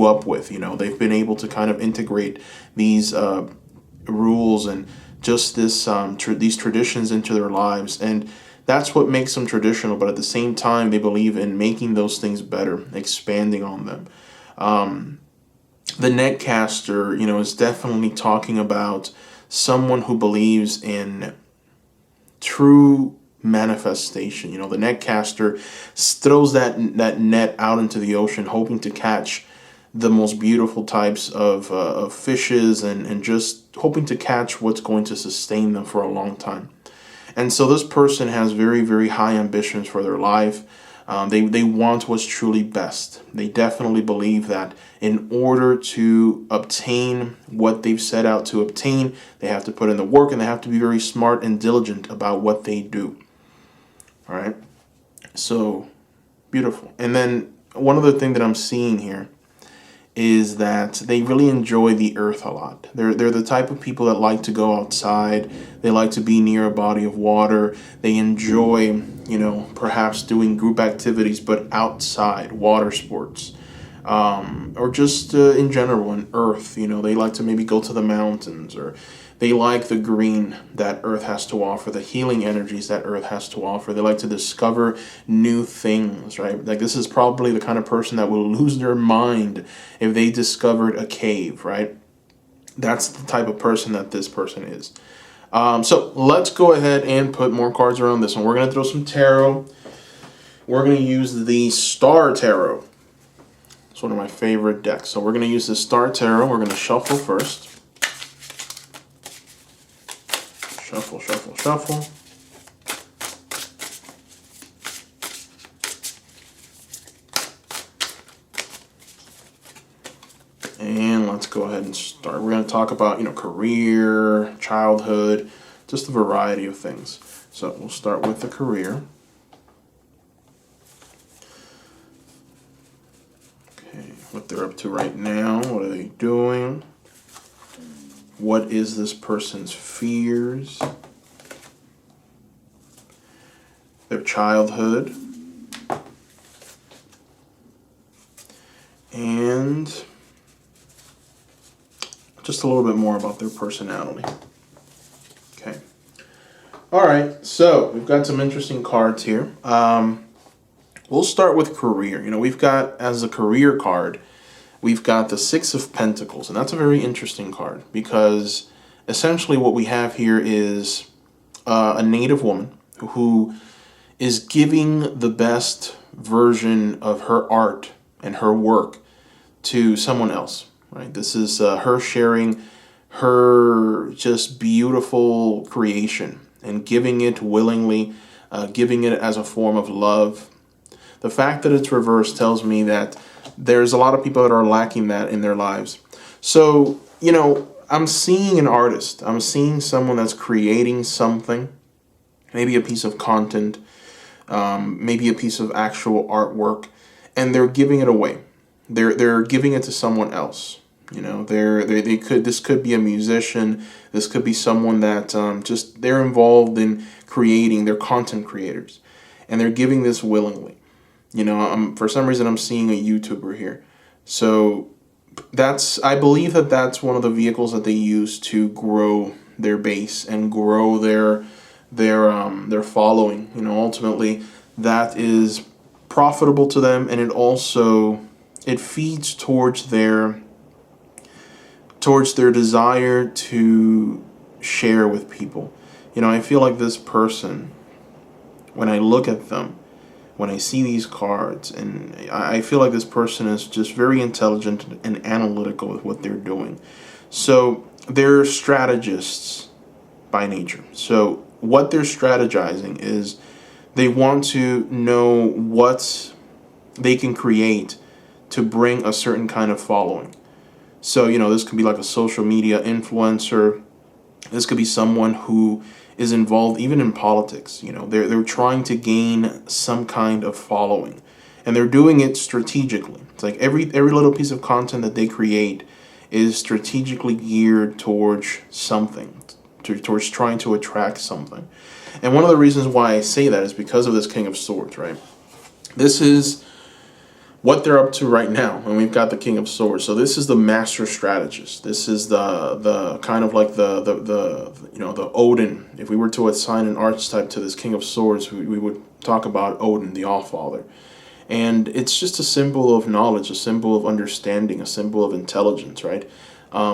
up with. They've been able to kind of integrate these rules and just these traditions into their lives, and that's what makes them traditional. But at the same time, they believe in making those things better, expanding on them. The Netcaster, is definitely talking about someone who believes in true manifestation. The Netcaster throws that net out into the ocean, hoping to catch the most beautiful types of fishes and just hoping to catch what's going to sustain them for a long time. And so this person has very, very high ambitions for their life. They want what's truly best. They definitely believe that in order to obtain what they've set out to obtain, they have to put in the work, and they have to be very smart and diligent about what they do. All right. So beautiful. And then one other thing that I'm seeing here is that they really enjoy the earth a lot. They're the type of people that like to go outside. They like to be near a body of water. They enjoy, perhaps doing group activities, but outside, water sports, or just in general, in earth. They like to maybe go to the mountains, or they like the green that earth has to offer, the healing energies that earth has to offer. They like to discover new things, right? Like, this is probably the kind of person that will lose their mind if they discovered a cave, right? That's the type of person that this person is. So let's go ahead and put more cards around this one. We're going to throw some tarot. We're going to use the Star Tarot. It's one of my favorite decks. So we're going to use the Star Tarot. We're going to shuffle first. Shuffle, shuffle, shuffle. And let's go ahead and start. We're going to talk about, career, childhood, just a variety of things. So we'll start with the career. Okay, what they're up to right now. What are they doing? What is this person's fears? Their childhood. And just a little bit more about their personality. Okay. All right, so we've got some interesting cards here. We'll start with career. We've got, as a career card, we've got the Six of Pentacles, and that's a very interesting card because essentially what we have here is a native woman who is giving the best version of her art and her work to someone else, right? This is her sharing her just beautiful creation and giving it willingly, giving it as a form of love. The fact that it's reversed tells me that there's a lot of people that are lacking that in their lives. So, I'm seeing an artist. I'm seeing someone that's creating something, maybe a piece of content, maybe a piece of actual artwork, and they're giving it away. They're giving it to someone else. This could be a musician. This could be someone that they're involved in creating. They're content creators, and they're giving this willingly. For some reason I'm seeing a YouTuber here, so I believe that's one of the vehicles that they use to grow their base and grow their following. Ultimately that is profitable to them, and it feeds towards their desire to share with people. I feel like this person, when I look at them, when I see these cards, and I feel like this person is just very intelligent and analytical with what they're doing. So they're strategists by nature. So what they're strategizing is they want to know what they can create to bring a certain kind of following. So, this could be like a social media influencer. This could be someone who is involved even in politics. They're trying to gain some kind of following, and they're doing it strategically. It's like every little piece of content that they create is strategically geared towards something, towards trying to attract something. And one of the reasons why I say that is because of this King of Swords, right? This is what they're up to right now, and we've got the King of Swords. So this is the master strategist. This is the kind of like the Odin. If we were to assign an archetype to this King of Swords, we would talk about Odin, the Allfather. And it's just a symbol of knowledge, a symbol of understanding, a symbol of intelligence, right?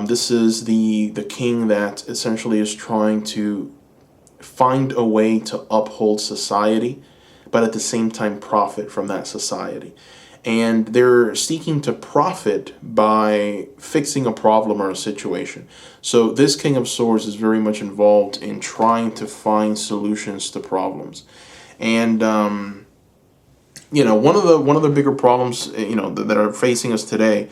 This is the king that essentially is trying to find a way to uphold society, but at the same time profit from that society. And they're seeking to profit by fixing a problem or a situation. So this King of Swords is very much involved in trying to find solutions to problems. And one of the bigger problems that are facing us today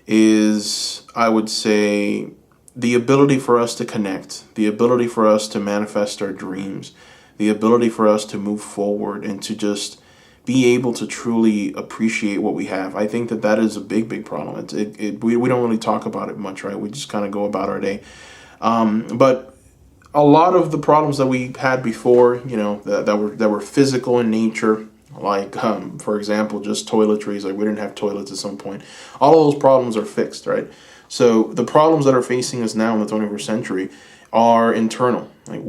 is, I would say, the ability for us to connect, the ability for us to manifest our dreams, the ability for us to move forward and to just be able to truly appreciate what we have. I think that is a big problem. We don't really talk about it much, right? We just kind of go about our day. But a lot of the problems that we had before, that were physical in nature, like for example, just toiletries. Like we didn't have toilets at some point. All of those problems are fixed, right? So the problems that are facing us now in the 21st century are internal. Like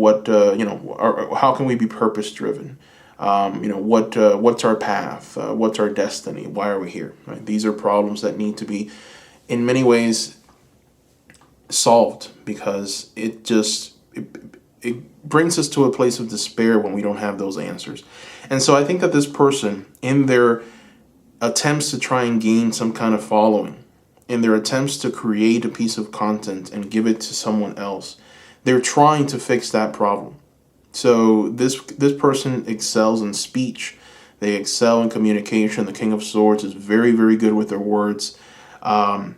how can we be purpose driven? What's our path? What's our destiny? Why are we here? Right? These are problems that need to be, in many ways, solved, because it brings us to a place of despair when we don't have those answers. And so I think that this person, in their attempts to try and gain some kind of following, in their attempts to create a piece of content and give it to someone else, they're trying to fix that problem. So this person excels in speech. They excel in communication. The King of Swords is very, very good with their words. And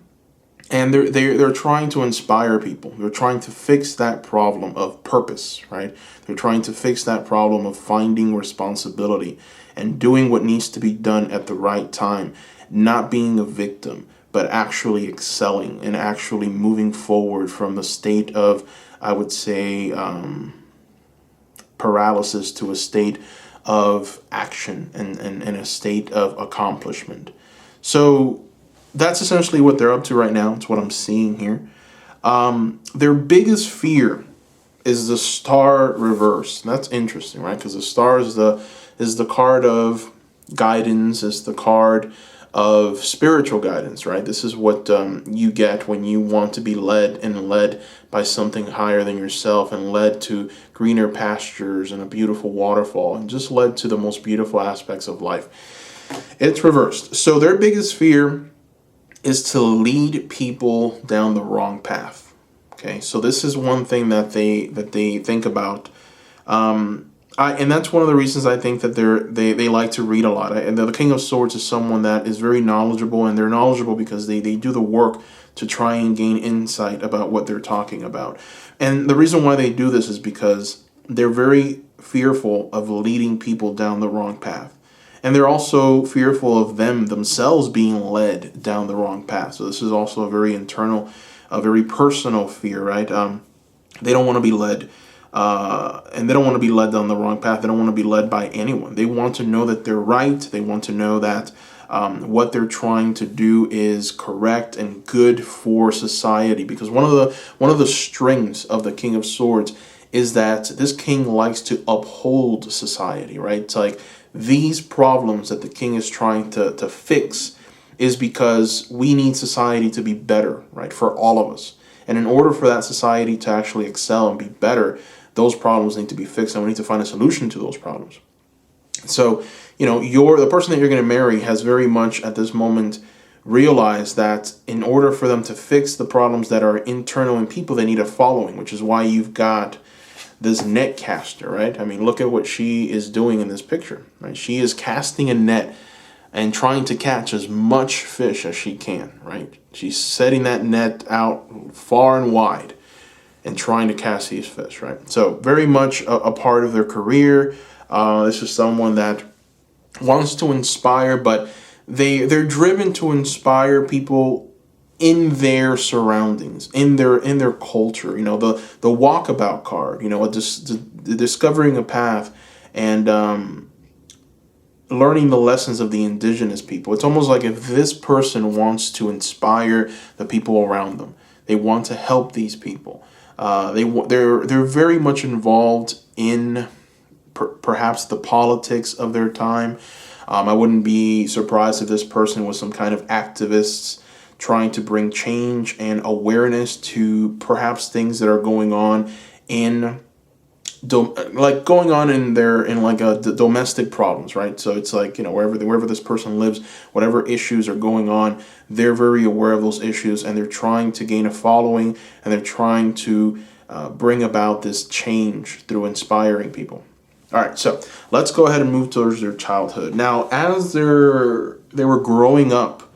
And they're trying to inspire people. They're trying to fix that problem of purpose, right? They're trying to fix that problem of finding responsibility and doing what needs to be done at the right time, not being a victim, but actually excelling and actually moving forward from the state of, I would say, paralysis to a state of action and a state of accomplishment. So that's essentially what they're up to right now. It's what I'm seeing here. Their biggest fear is the star reverse. That's interesting, right? Because the star is the card of guidance, is the card of spiritual guidance, right? This is what you get when you want to be led, and led by something higher than yourself, and led to greener pastures and a beautiful waterfall, and just led to the most beautiful aspects of life. It's reversed. So their biggest fear is to lead people down the wrong path. Okay, so this is one thing that they think about, and that's one of the reasons I think that they like to read a lot. And the King of Swords is someone that is very knowledgeable, and they're knowledgeable because they do the work to try and gain insight about what they're talking about. And the reason why they do this is because they're very fearful of leading people down the wrong path. And they're also fearful of themselves being led down the wrong path. So this is also a very internal, a very personal fear, right? They don't want to be led, and they don't want to be led down the wrong path. They don't want to be led by anyone. They want to know that they're right. They want to know that what they're trying to do is correct and good for society. Because one of the strengths of the King of Swords is that this king likes to uphold society, right? It's like these problems that the king is trying to fix is because we need society to be better, right, for all of us. And in order for that society to actually excel and be better, those problems need to be fixed, and we need to find a solution to those problems. So, the person that you're going to marry has very much at this moment realized that in order for them to fix the problems that are internal in people, they need a following, which is why you've got this net caster, right? I mean, look at what she is doing in this picture, right? She is casting a net and trying to catch as much fish as she can, right? She's setting that net out far and wide and trying to cast these fish, right? So very much a part of their career. This is someone that wants to inspire, but they're driven to inspire people in their surroundings, in their culture. The walkabout card, the discovering a path and learning the lessons of the indigenous people. It's almost like if this person wants to inspire the people around them, they want to help these people. They're very much involved in perhaps the politics of their time. I wouldn't be surprised if this person was some kind of activist trying to bring change and awareness to perhaps things that are going on in domestic problems, right? So it's like, wherever this person lives, whatever issues are going on, they're very aware of those issues, and they're trying to gain a following, and they're trying to bring about this change through inspiring people. All right, so let's go ahead and move towards their childhood. Now, as they were growing up,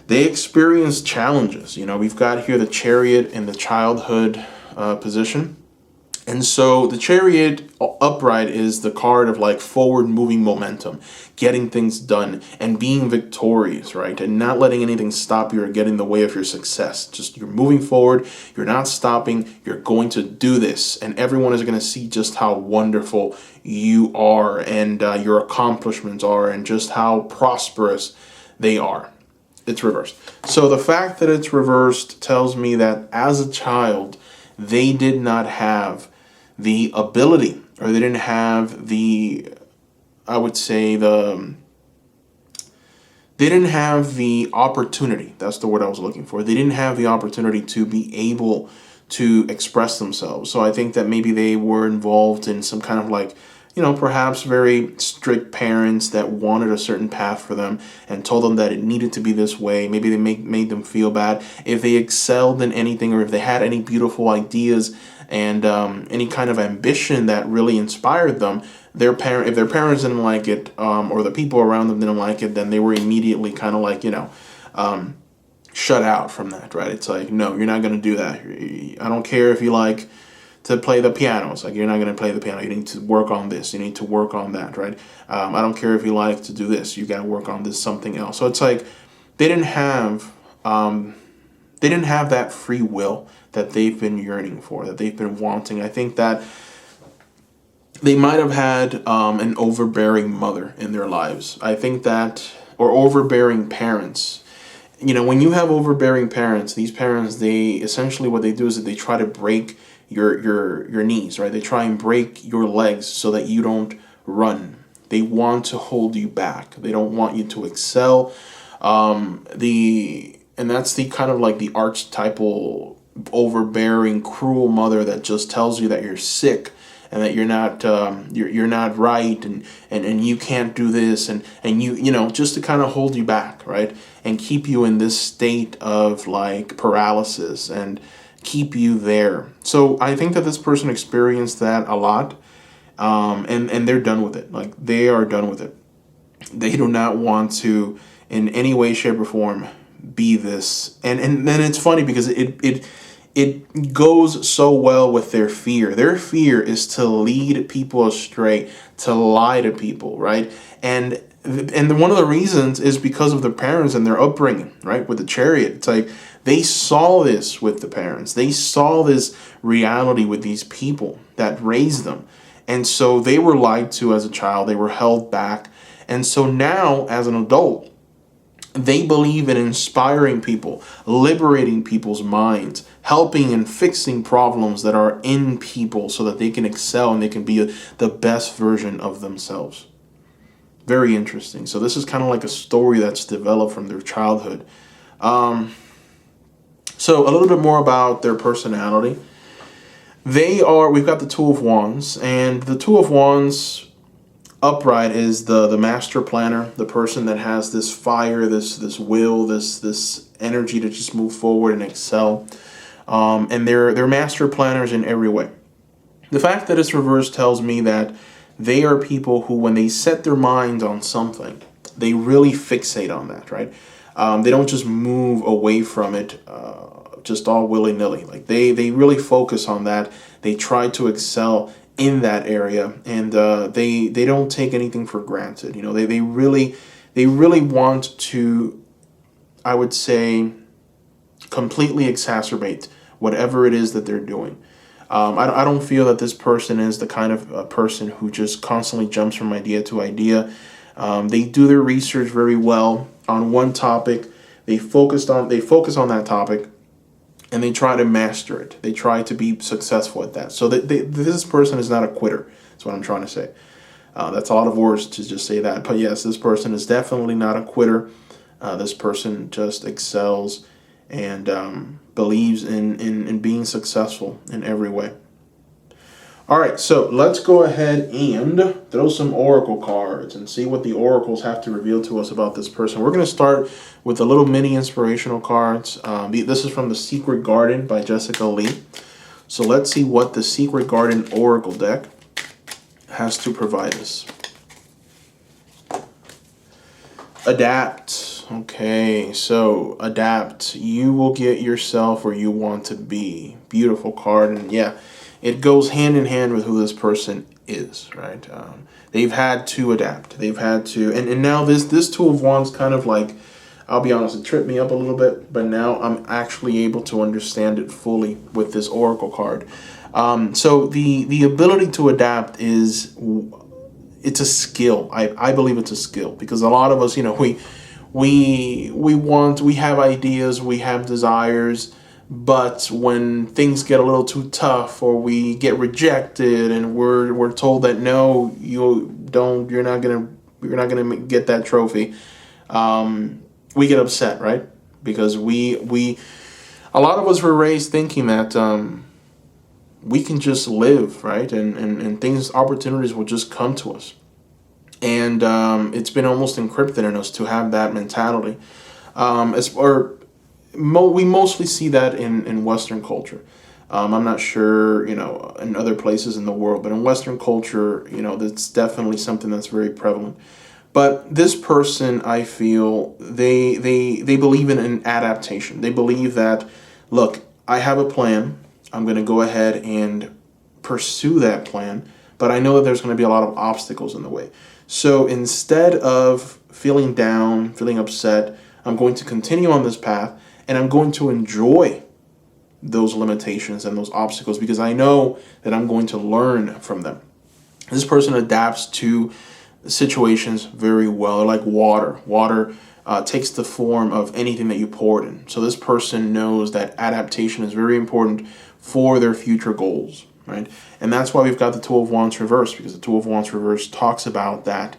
they experienced challenges. We've got here the Chariot in the childhood position. And so the Chariot upright is the card of like forward moving momentum, getting things done and being victorious, right? And not letting anything stop you or get in the way of your success. Just you're moving forward, you're not stopping, you're going to do this. And everyone is going to see just how wonderful you are and your accomplishments are and just how prosperous they are. It's reversed. So the fact that it's reversed tells me that as a child, they did not have the ability, or they didn't have they didn't have the opportunity. That's the word I was looking for. They didn't have the opportunity to be able to express themselves. So I think that maybe they were involved in some kind of perhaps very strict parents that wanted a certain path for them and told them that it needed to be this way. Maybe they made them feel bad. If they excelled in anything, or if they had any beautiful ideas and any kind of ambition that really inspired them, if their parents didn't like it, or the people around them didn't like it, then they were immediately kind of shut out from that, right? It's like, no, you're not going to do that. I don't care if you like to play the piano. It's like, you're not going to play the piano. You need to work on this. You need to work on that, right? I don't care if you like to do this. You got to work on this something else. So it's like they didn't have that free will that they've been yearning for, that they've been wanting. I think that they might have had an overbearing mother in their lives. I think that, or overbearing parents. You know, when you have overbearing parents, these parents, they essentially, what they do is that they try to break your knees, right? They try and break your legs so that you don't run. They want to hold you back. They don't want you to excel. And that's the kind of like the archetypal overbearing, cruel mother that just tells you that you're sick and that you're not right, and you can't do this, and you know, just to kind of hold you back, right, and keep you in this state of like paralysis and keep you there. So I think that this person experienced that a lot, and they're done with it. Like, they are done with it. They do not want to, in any way, shape, or form, be this. And then it's funny because it goes so well with their fear. Their fear is to lead people astray, to lie to people, right? And one of the reasons is because of their parents and their upbringing, right? With the Chariot, it's like they saw this with the parents. They saw this reality with these people that raised them. And so they were lied to as a child. They were held back. And so now, as an adult, they believe in inspiring people, liberating people's minds, helping and fixing problems that are in people so that they can excel and they can be the best version of themselves. Very interesting. So this is kind of like a story that's developed from their childhood. So a little bit more about their personality. We've got the Two of Wands, and the Two of Wands upright is the master planner, the person that has this fire, this will, this energy to just move forward and excel. And they're master planners in every way. The fact that it's reversed tells me that they are people who, when they set their minds on something, they really fixate on that, right? They don't just move away from it just all willy-nilly. Like they really focus on that. They try to excel in that area, and they don't take anything for granted. You know, they really want to, I would say, completely exacerbate whatever it is that they're doing. I don't feel that this person is the kind of person who just constantly jumps from idea to idea. They do their research very well on one topic. They focus on that topic, and they try to master it. They try to be successful at that. So this person is not a quitter. That's what I'm trying to say. That's a lot of words to just say that. But yes, this person is definitely not a quitter. This person just excels and believes in being successful in every way. All right, so let's go ahead and throw some oracle cards and see what the oracles have to reveal to us about this person. We're going to start with the little mini inspirational cards. This is from The Secret Garden by Jessica Lee. So let's see what the Secret Garden oracle deck has to provide us. Adapt. Okay, so adapt. You will get yourself where you want to be. Beautiful card. And yeah, it goes hand in hand with who this person is, right? They've had to adapt. They've had to, and now this Two of Wands kind of like, I'll be honest, it tripped me up a little bit, but now I'm actually able to understand it fully with this oracle card. So the ability to adapt it's a skill. I believe it's a skill, because a lot of us, you know, we have ideas, we have desires, but when things get a little too tough, or we get rejected and we're told that no, you're not gonna get that trophy, we get upset, right? Because a lot of us were raised thinking that we can just live, right? And opportunities will just come to us. And it's been almost encrypted in us to have that mentality. We mostly see that in Western culture. I'm not sure, you know, in other places in the world, but in Western culture, you know, that's definitely something that's very prevalent. But this person, I feel, they believe in an adaptation. They believe that, look, I have a plan. I'm going to go ahead and pursue that plan, but I know that there's going to be a lot of obstacles in the way. So instead of feeling down, feeling upset, I'm going to continue on this path, and I'm going to enjoy those limitations and those obstacles because I know that I'm going to learn from them. This person adapts to situations very well. They're like water. Water takes the form of anything that you pour it in. So this person knows that adaptation is very important for their future goals, right? And that's why we've got the Two of Wands reversed, because the Two of Wands reversed talks about that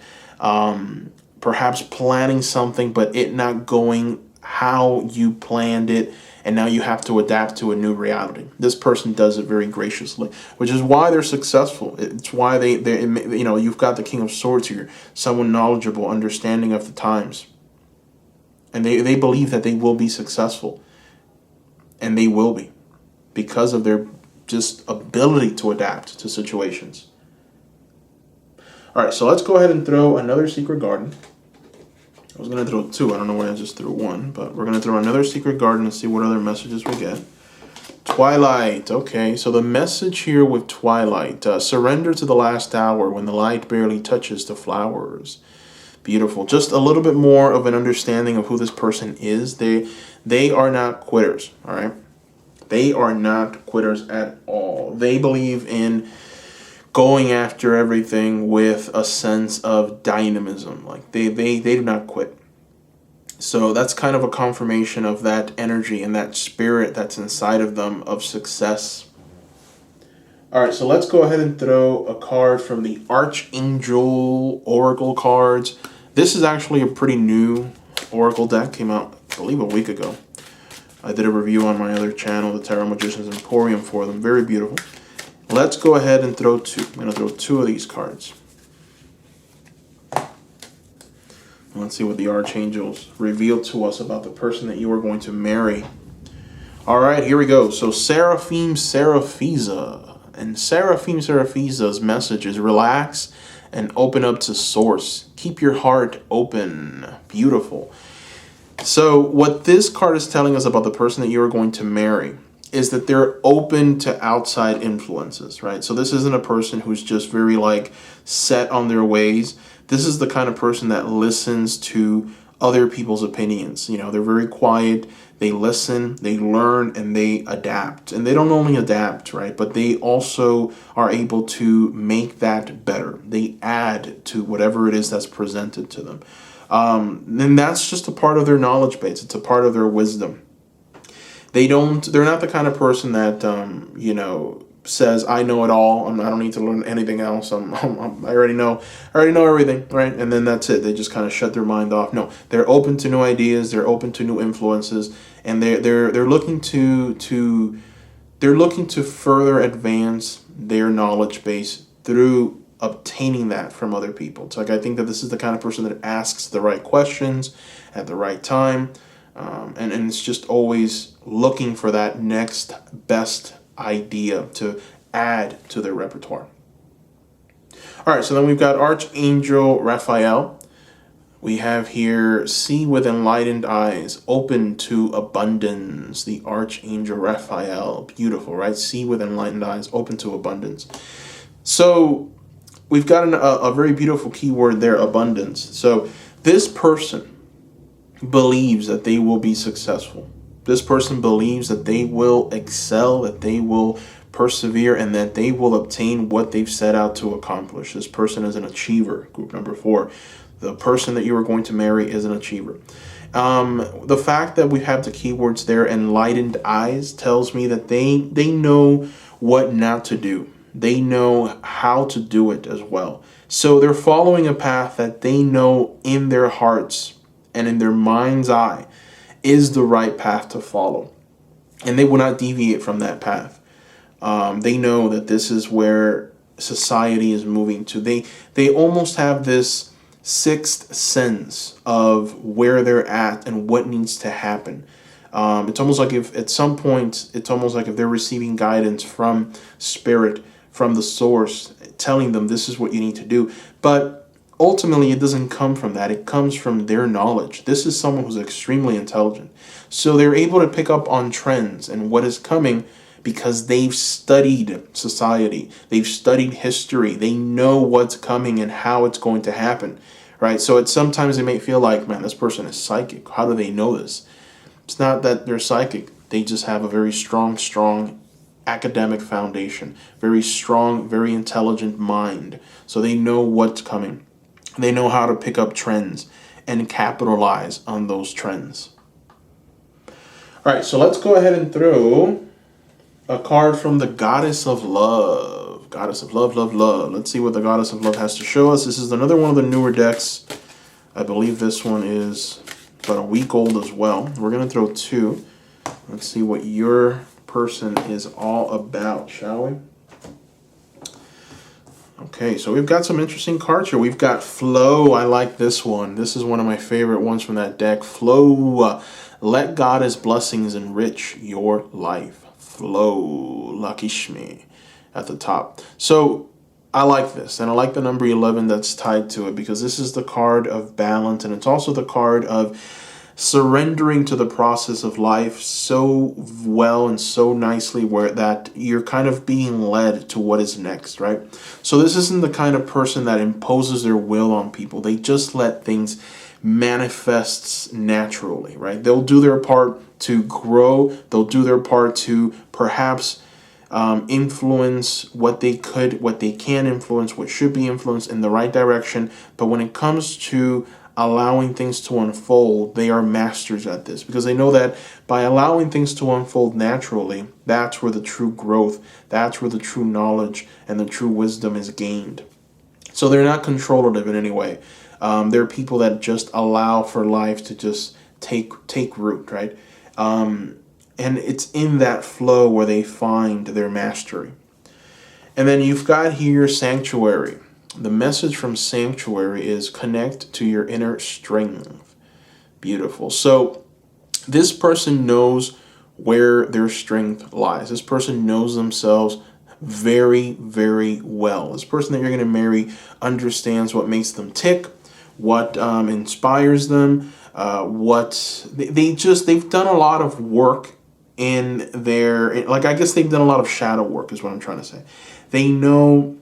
perhaps planning something, but it not going how you planned it, and now you have to adapt to a new reality. This person does it very graciously, which is why they're successful. It's why they you've got the King of Swords here, someone knowledgeable, understanding of the times. And they believe that they will be successful. And they will be, because of their just ability to adapt to situations. All right, so let's go ahead and throw another Secret Garden. I was going to throw two. I don't know why I just threw one, but we're going to throw another Secret Garden and see what other messages we get. Twilight. Okay, so the message here with Twilight. Surrender to the last hour when the light barely touches the flowers. Beautiful. Just a little bit more of an understanding of who this person is. They are not quitters, all right? They are not quitters at all. They believe in going after everything with a sense of dynamism. Like they do not quit. So that's kind of a confirmation of that energy and that spirit that's inside of them of success. All right, so let's go ahead and throw a card from the Archangel Oracle cards. This is actually a pretty new Oracle deck. Came out, I believe, a week ago. I did a review on my other channel, the Tarot Magicians Emporium, for them. Very beautiful. Let's go ahead and throw two. I'm going to throw two of these cards. Let's see what the Archangels reveal to us about the person that you are going to marry. All right, here we go. So Seraphim Seraphiza. And Seraphim Seraphiza's message is relax and open up to source. Keep your heart open. Beautiful. So what this card is telling us about the person that you are going to marry is that they're open to outside influences, right? So this isn't a person who's just very like set on their ways. This is the kind of person that listens to other people's opinions. You know, they're very quiet, they listen, they learn, and they adapt. And they don't only adapt, right? But they also are able to make that better. They add to whatever it is that's presented to them. And that's just a part of their knowledge base. It's a part of their wisdom. They're not the kind of person that, says, I know it all. I don't need to learn anything else. I already know everything, right? And then that's it. They just kind of shut their mind off. No, they're open to new ideas. They're open to new influences, and they're looking to further advance their knowledge base through obtaining that from other people. So I think that this is the kind of person that asks the right questions at the right time. And it's just always looking for that next best idea to add to their repertoire. All right, so then we've got Archangel Raphael. We have here, see with enlightened eyes, open to abundance. The Archangel Raphael, beautiful, right? See with enlightened eyes, open to abundance. So we've got a very beautiful keyword there, abundance. So this person believes that they will be successful. This person believes that they will excel, that they will persevere, and that they will obtain what they've set out to accomplish. This person is an achiever. Group number 4. The person that you are going to marry is an achiever. The fact that we have the keywords there, enlightened eyes, tells me that they know what not to do. They know how to do it as well. So they're following a path that they know in their hearts and in their mind's eye is the right path to follow. And they will not deviate from that path. They know that this is where society is moving to. They almost have this sixth sense of where they're at and what needs to happen. It's almost like if at some point, if they're receiving guidance from spirit, from the source, telling them this is what you need to do. But ultimately, it doesn't come from that. It comes from their knowledge. This is someone who's extremely intelligent. So they're able to pick up on trends and what is coming because they've studied society. They've studied history. They know what's coming and how it's going to happen, right? So sometimes they may feel like, man, this person is psychic. How do they know this? It's not that they're psychic. They just have a very strong academic foundation, very strong, very intelligent mind. So they know what's coming. They know how to pick up trends and capitalize on those trends. All right, so let's go ahead and throw a card from the Goddess of Love. Goddess of Love, love, love. Let's see what the Goddess of Love has to show us. This is another one of the newer decks. I believe this one is about a week old as well. We're going to throw two. Let's see what your person is all about, shall we? Okay, so we've got some interesting cards here. We've got Flow. I like this one. This is one of my favorite ones from that deck. Flow. Let Goddess blessings enrich your life. Flow. Lakishmi at the top. So I like this, and I like the number 11 that's tied to it, because this is the card of balance, and it's also the card of surrendering to the process of life so well and so nicely, where that you're kind of being led to what is next, right? So this isn't the kind of person that imposes their will on people. They just let things manifest naturally, right? They'll do their part to grow. They'll do their part to perhaps influence what they can influence, what should be influenced in the right direction. But when it comes to allowing things to unfold, they are masters at this, because they know that by allowing things to unfold naturally, that's where the true growth, that's where the true knowledge and the true wisdom is gained. So they're not controllative in any way. They're people that just allow for life to just take root, right? And it's in that flow where they find their mastery. And then you've got here Sanctuary. The message from Sanctuary is connect to your inner strength. Beautiful. So this person knows where their strength lies. This person knows themselves very, very well. This person that you're going to marry understands what makes them tick, what inspires them, they've done a lot of work in their, like, I guess they've done a lot of shadow work is what I'm trying to say. They know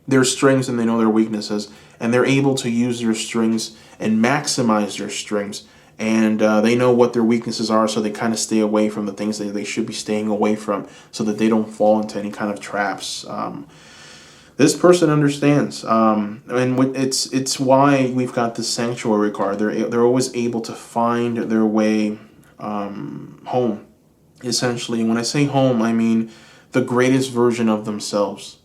their strengths and they know their weaknesses, and they're able to use their strengths and maximize their strengths, and they know what their weaknesses are, so they kind of stay away from the things that they should be staying away from, so that they don't fall into any kind of traps. This person understands, and it's why we've got this Sanctuary card. They're always able to find their way home, essentially. And when I say home, I mean the greatest version of themselves.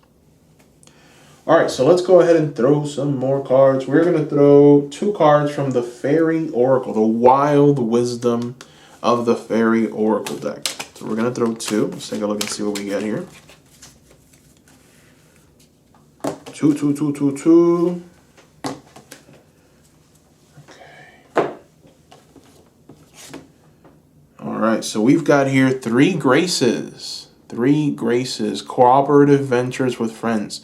All right, so let's go ahead and throw some more cards. We're going to throw two cards from the Fairy Oracle, the wild wisdom of the Fairy Oracle deck. So we're going to throw two. Let's take a look and see what we get here. Two. Okay. All right, so we've got here three graces. Three graces. Cooperative ventures with friends.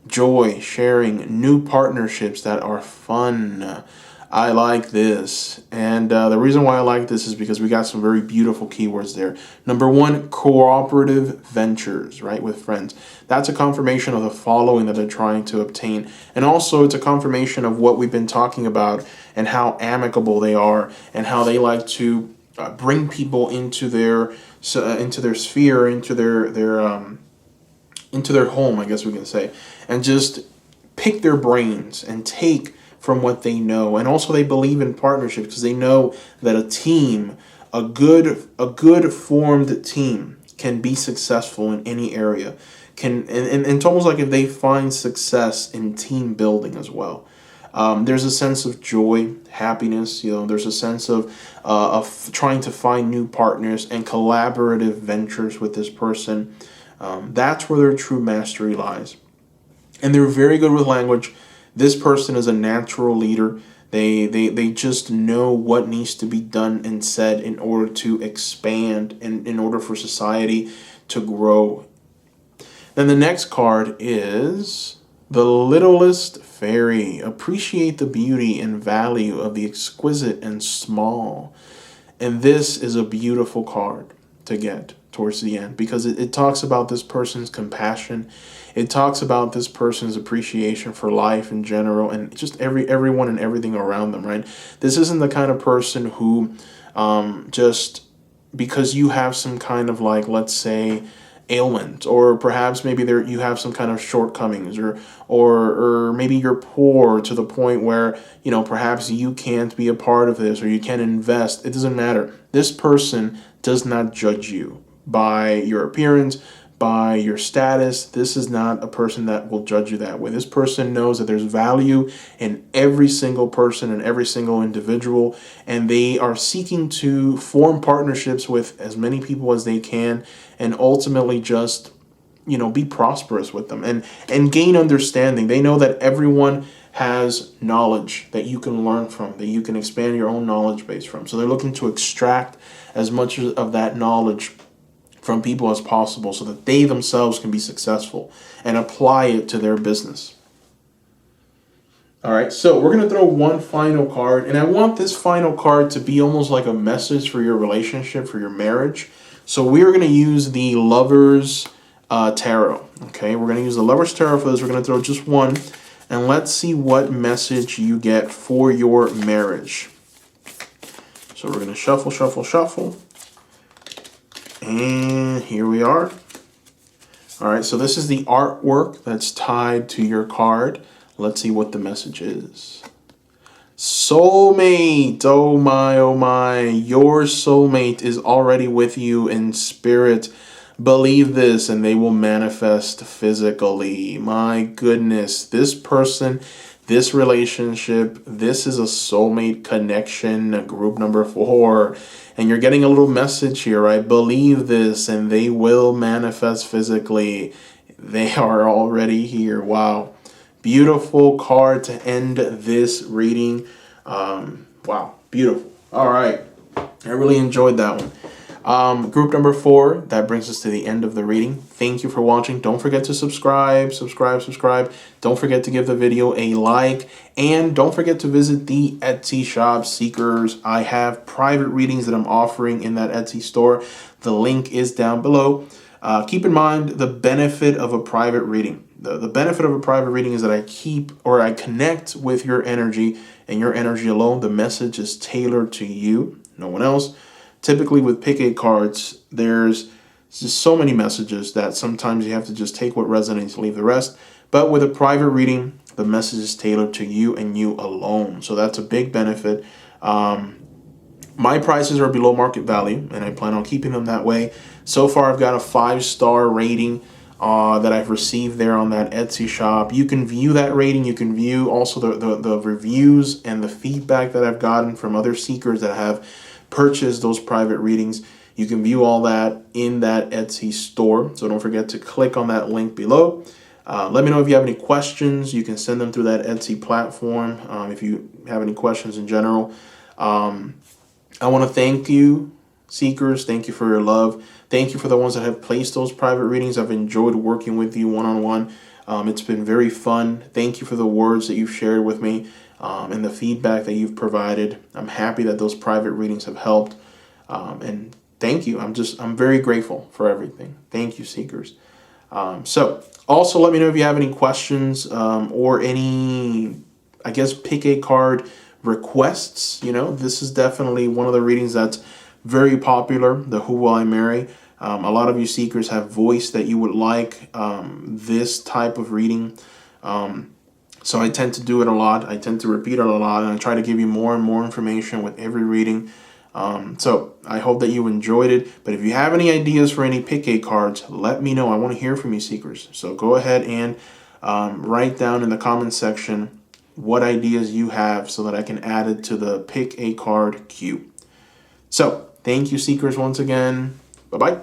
Joy, sharing, new partnerships that are fun. I like this. And the reason why I like this is because we got some very beautiful keywords there. Number one, cooperative ventures, right, with friends. That's a confirmation of the following that they're trying to obtain. And also it's a confirmation of what we've been talking about and how amicable they are and how they like to bring people into their sphere, into their home, I guess we can say, and just pick their brains and take from what they know. And also they believe in partnerships because they know that a team, a good formed team, can be successful in any area. And it's almost like if they find success in team building as well. There's a sense of joy, happiness. There's a sense of trying to find new partners and collaborative ventures with this person. That's where their true mastery lies. And they're very good with language. This person is a natural leader. They just know what needs to be done and said in order to expand and in order for society to grow. Then the next card is The littlest fairy. Appreciate the beauty and value of the exquisite and small. And this is a beautiful card to get towards the end because it talks about this person's compassion. It talks about this person's appreciation for life in general and just everyone and everything around them, right? This isn't the kind of person who just because you have some kind of like, let's say, ailment, or perhaps maybe there you have some kind of shortcomings, or maybe you're poor to the point where perhaps you can't be a part of this or you can't invest. It doesn't matter. This person does not judge you by your appearance, by your status. This is not a person that will judge you that way. This person knows that there's value in every single person and every single individual, and they are seeking to form partnerships with as many people as they can, and ultimately just be prosperous with them and gain understanding. They know that everyone has knowledge that you can learn from, that you can expand your own knowledge base from. So they're looking to extract as much of that knowledge from people as possible so that they themselves can be successful and apply it to their business. All right, so we're going to throw one final card, and I want this final card to be almost like a message for your relationship, for your marriage. So we're going to use the Lovers Tarot. Okay, we're going to use the Lovers Tarot for this. We're going to throw just one, and let's see what message you get for your marriage. So we're going to shuffle, shuffle, shuffle. And here we are. All right, so this is the artwork that's tied to your card. Let's see what the message is. Soulmate. Oh my, oh my. Your soulmate is already with you in spirit. Believe this and they will manifest physically. My goodness. This person, this relationship, this is a soulmate connection, group number 4. And you're getting a little message here, right? Believe this and they will manifest physically. They are already here. Wow. Beautiful card to end this reading. Wow. Beautiful. All right. I really enjoyed that one. Group number 4, that brings us to the end of the reading. Thank you for watching. Don't forget to subscribe. Don't forget to give the video a like. And don't forget to visit the Etsy shop, Seekers. I have private readings that I'm offering in that Etsy store. The link is down below. Keep in mind the benefit of a private reading. The benefit of a private reading is that I connect with your energy and your energy alone. The message is tailored to you, no one else. Typically with pick a cards, there's just so many messages that sometimes you have to just take what resonates, leave the rest. But with a private reading, the message is tailored to you and you alone. So that's a big benefit. My prices are below market value, and I plan on keeping them that way. So far, I've got a 5-star rating that I've received there on that Etsy shop. You can view that rating. You can view also the reviews and the feedback that I've gotten from other seekers that have purchase those private readings. You can view all that in that Etsy store. So don't forget to click on that link below. Let me know if you have any questions. You can send them through that Etsy platform. If you have any questions in general. I want to thank you, seekers. Thank you for your love. Thank you for the ones that have placed those private readings. I've enjoyed working with you one-on-one. It's been very fun. Thank you for the words that you've shared with me. And the feedback that you've provided. I'm happy that those private readings have helped. And thank you. I'm very grateful for everything. Thank you, seekers. So also let me know if you have any questions or any, I guess, pick a card requests. This is definitely one of the readings that's very popular, the Who Will I Marry. A lot of you seekers have voiced that you would like this type of reading. So I tend to do it a lot. I tend to repeat it a lot, and I try to give you more and more information with every reading. So I hope that you enjoyed it. But if you have any ideas for any pick a cards, let me know. I want to hear from you, seekers. So go ahead and write down in the comments section what ideas you have so that I can add it to the pick a card queue. So thank you, seekers, once again. Bye-bye.